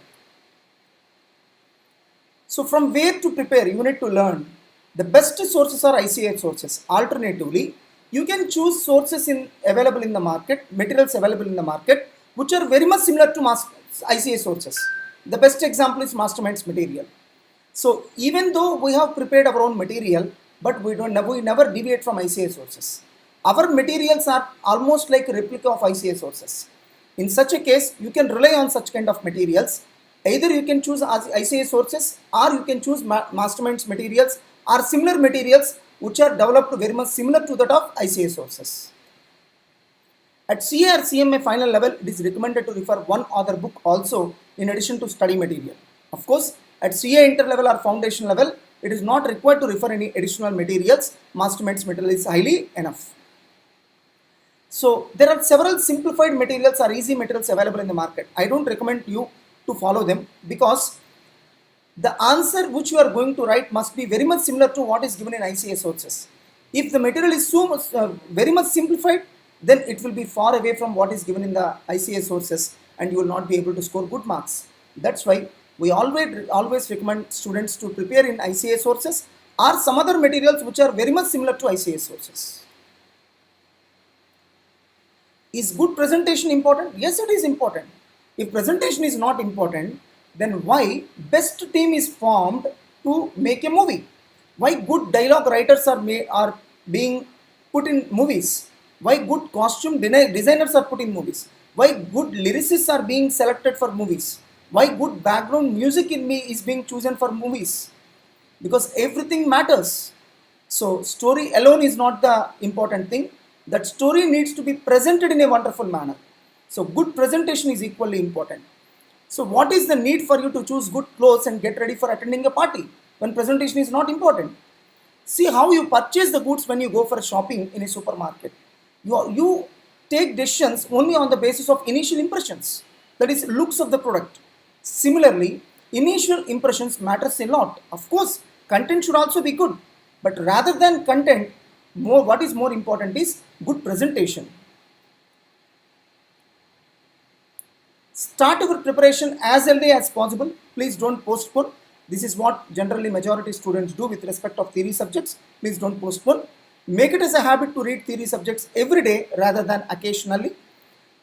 So from where to prepare, you need to learn. The best sources are ICA sources. Alternatively, you can choose sources available in the market, materials available in the market, which are very much similar to ICA sources. The best example is Mastermind's material. So even though we have prepared our own material, but we never deviate from ICA sources. Our materials are almost like a replica of ICA sources. In such a case, you can rely on such kind of materials. Either you can choose ICA sources or you can choose Mastermind's materials or similar materials which are developed very much similar to that of ICA sources. At CA or CMA final level, it is recommended to refer one other book also in addition to study material. Of course, at CA inter-level or foundation level, it is not required to refer any additional materials. Mastermind's material is highly enough. So there are several simplified materials or easy materials available in the market. I don't recommend you to follow them, because the answer which you are going to write must be very much similar to what is given in ICA sources. If the material is so much, very much simplified, then it will be far away from what is given in the ICA sources, and you will not be able to score good marks. That's why we always recommend students to prepare in ICA sources or some other materials which are very much similar to ICA sources. Is good presentation important? Yes, it is important. If presentation is not important, then why best team is formed to make a movie? Why good dialogue writers are being put in movies? Why good costume designers are put in movies? Why good lyricists are being selected for movies? Why good background music is being chosen for movies? Because everything matters. So story alone is not the important thing. That story needs to be presented in a wonderful manner. So good presentation is equally important. So what is the need for you to choose good clothes and get ready for attending a party when presentation is not important? See how you purchase the goods when you go for shopping in a supermarket. You take decisions only on the basis of initial impressions, that is looks of the product. Similarly, initial impressions matters a lot. Of course, content should also be good, but rather than content, what is more important is good presentation. Start your preparation as early as possible. Please don't postpone. This is what generally majority students do with respect of theory subjects. Please don't postpone. Make it as a habit to read theory subjects every day rather than occasionally.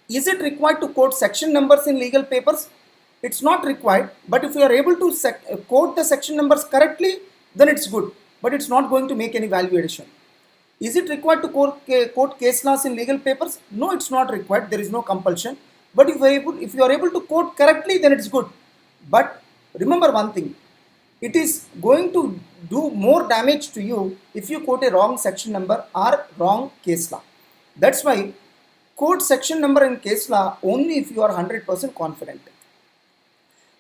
Is it required to quote section numbers in legal papers? It's not required, but if you are able to quote the section numbers correctly, then it's good, but it's not going to make any value addition. Is it required to quote case laws in legal papers? No, it's not required. There is no compulsion. But if you are able to quote correctly, then it's good. But remember one thing, it is going to do more damage to you if you quote a wrong section number or wrong case law. That's why quote section number in case law only if you are 100% confident.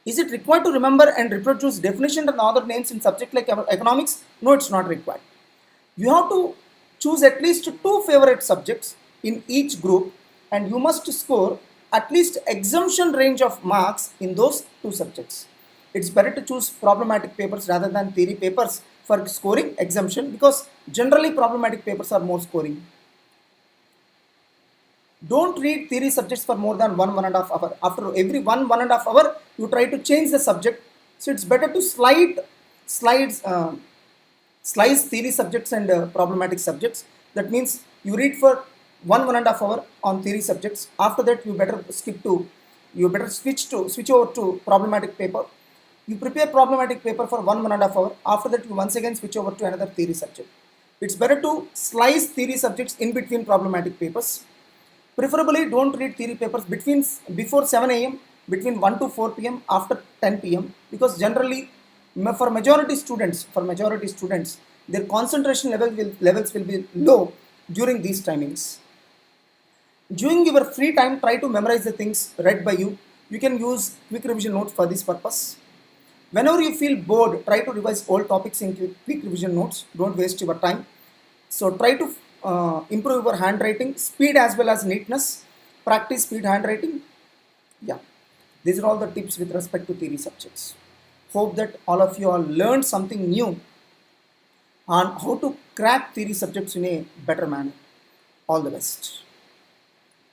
Is it required to remember and reproduce definition and other names in subject like economics? No, it's not required. You have to choose at least 2 favorite subjects in each group, and you must score at least exemption range of marks in those 2 subjects. It's better to choose problematic papers rather than theory papers for scoring exemption, because generally problematic papers are more scoring. Don't read theory subjects for more than 1.5 hours. After every 1.5 hours, you try to change the subject. So it's better to slice theory subjects and problematic subjects. That means you read for 1.5 hours on theory subjects. After that, you better switch over to problematic paper. You prepare problematic paper for 1.5 hours. After that, you once again switch over to another theory subject. It's better to slice theory subjects in between problematic papers. Preferably don't read theory papers before 7 a.m., between 1 to 4 p.m., after 10 p.m. because generally for majority students, their concentration levels will be low during these timings. During your free time, try to memorize the things read by you. You can use quick revision notes for this purpose. Whenever you feel bored, try to revise old topics in quick revision notes. Don't waste your time. So try to improve your handwriting, speed as well as neatness. Practice speed handwriting. Yeah, these are all the tips with respect to theory subjects. Hope that all of you all learned something new on how to crack theory subjects in a better manner. All the best.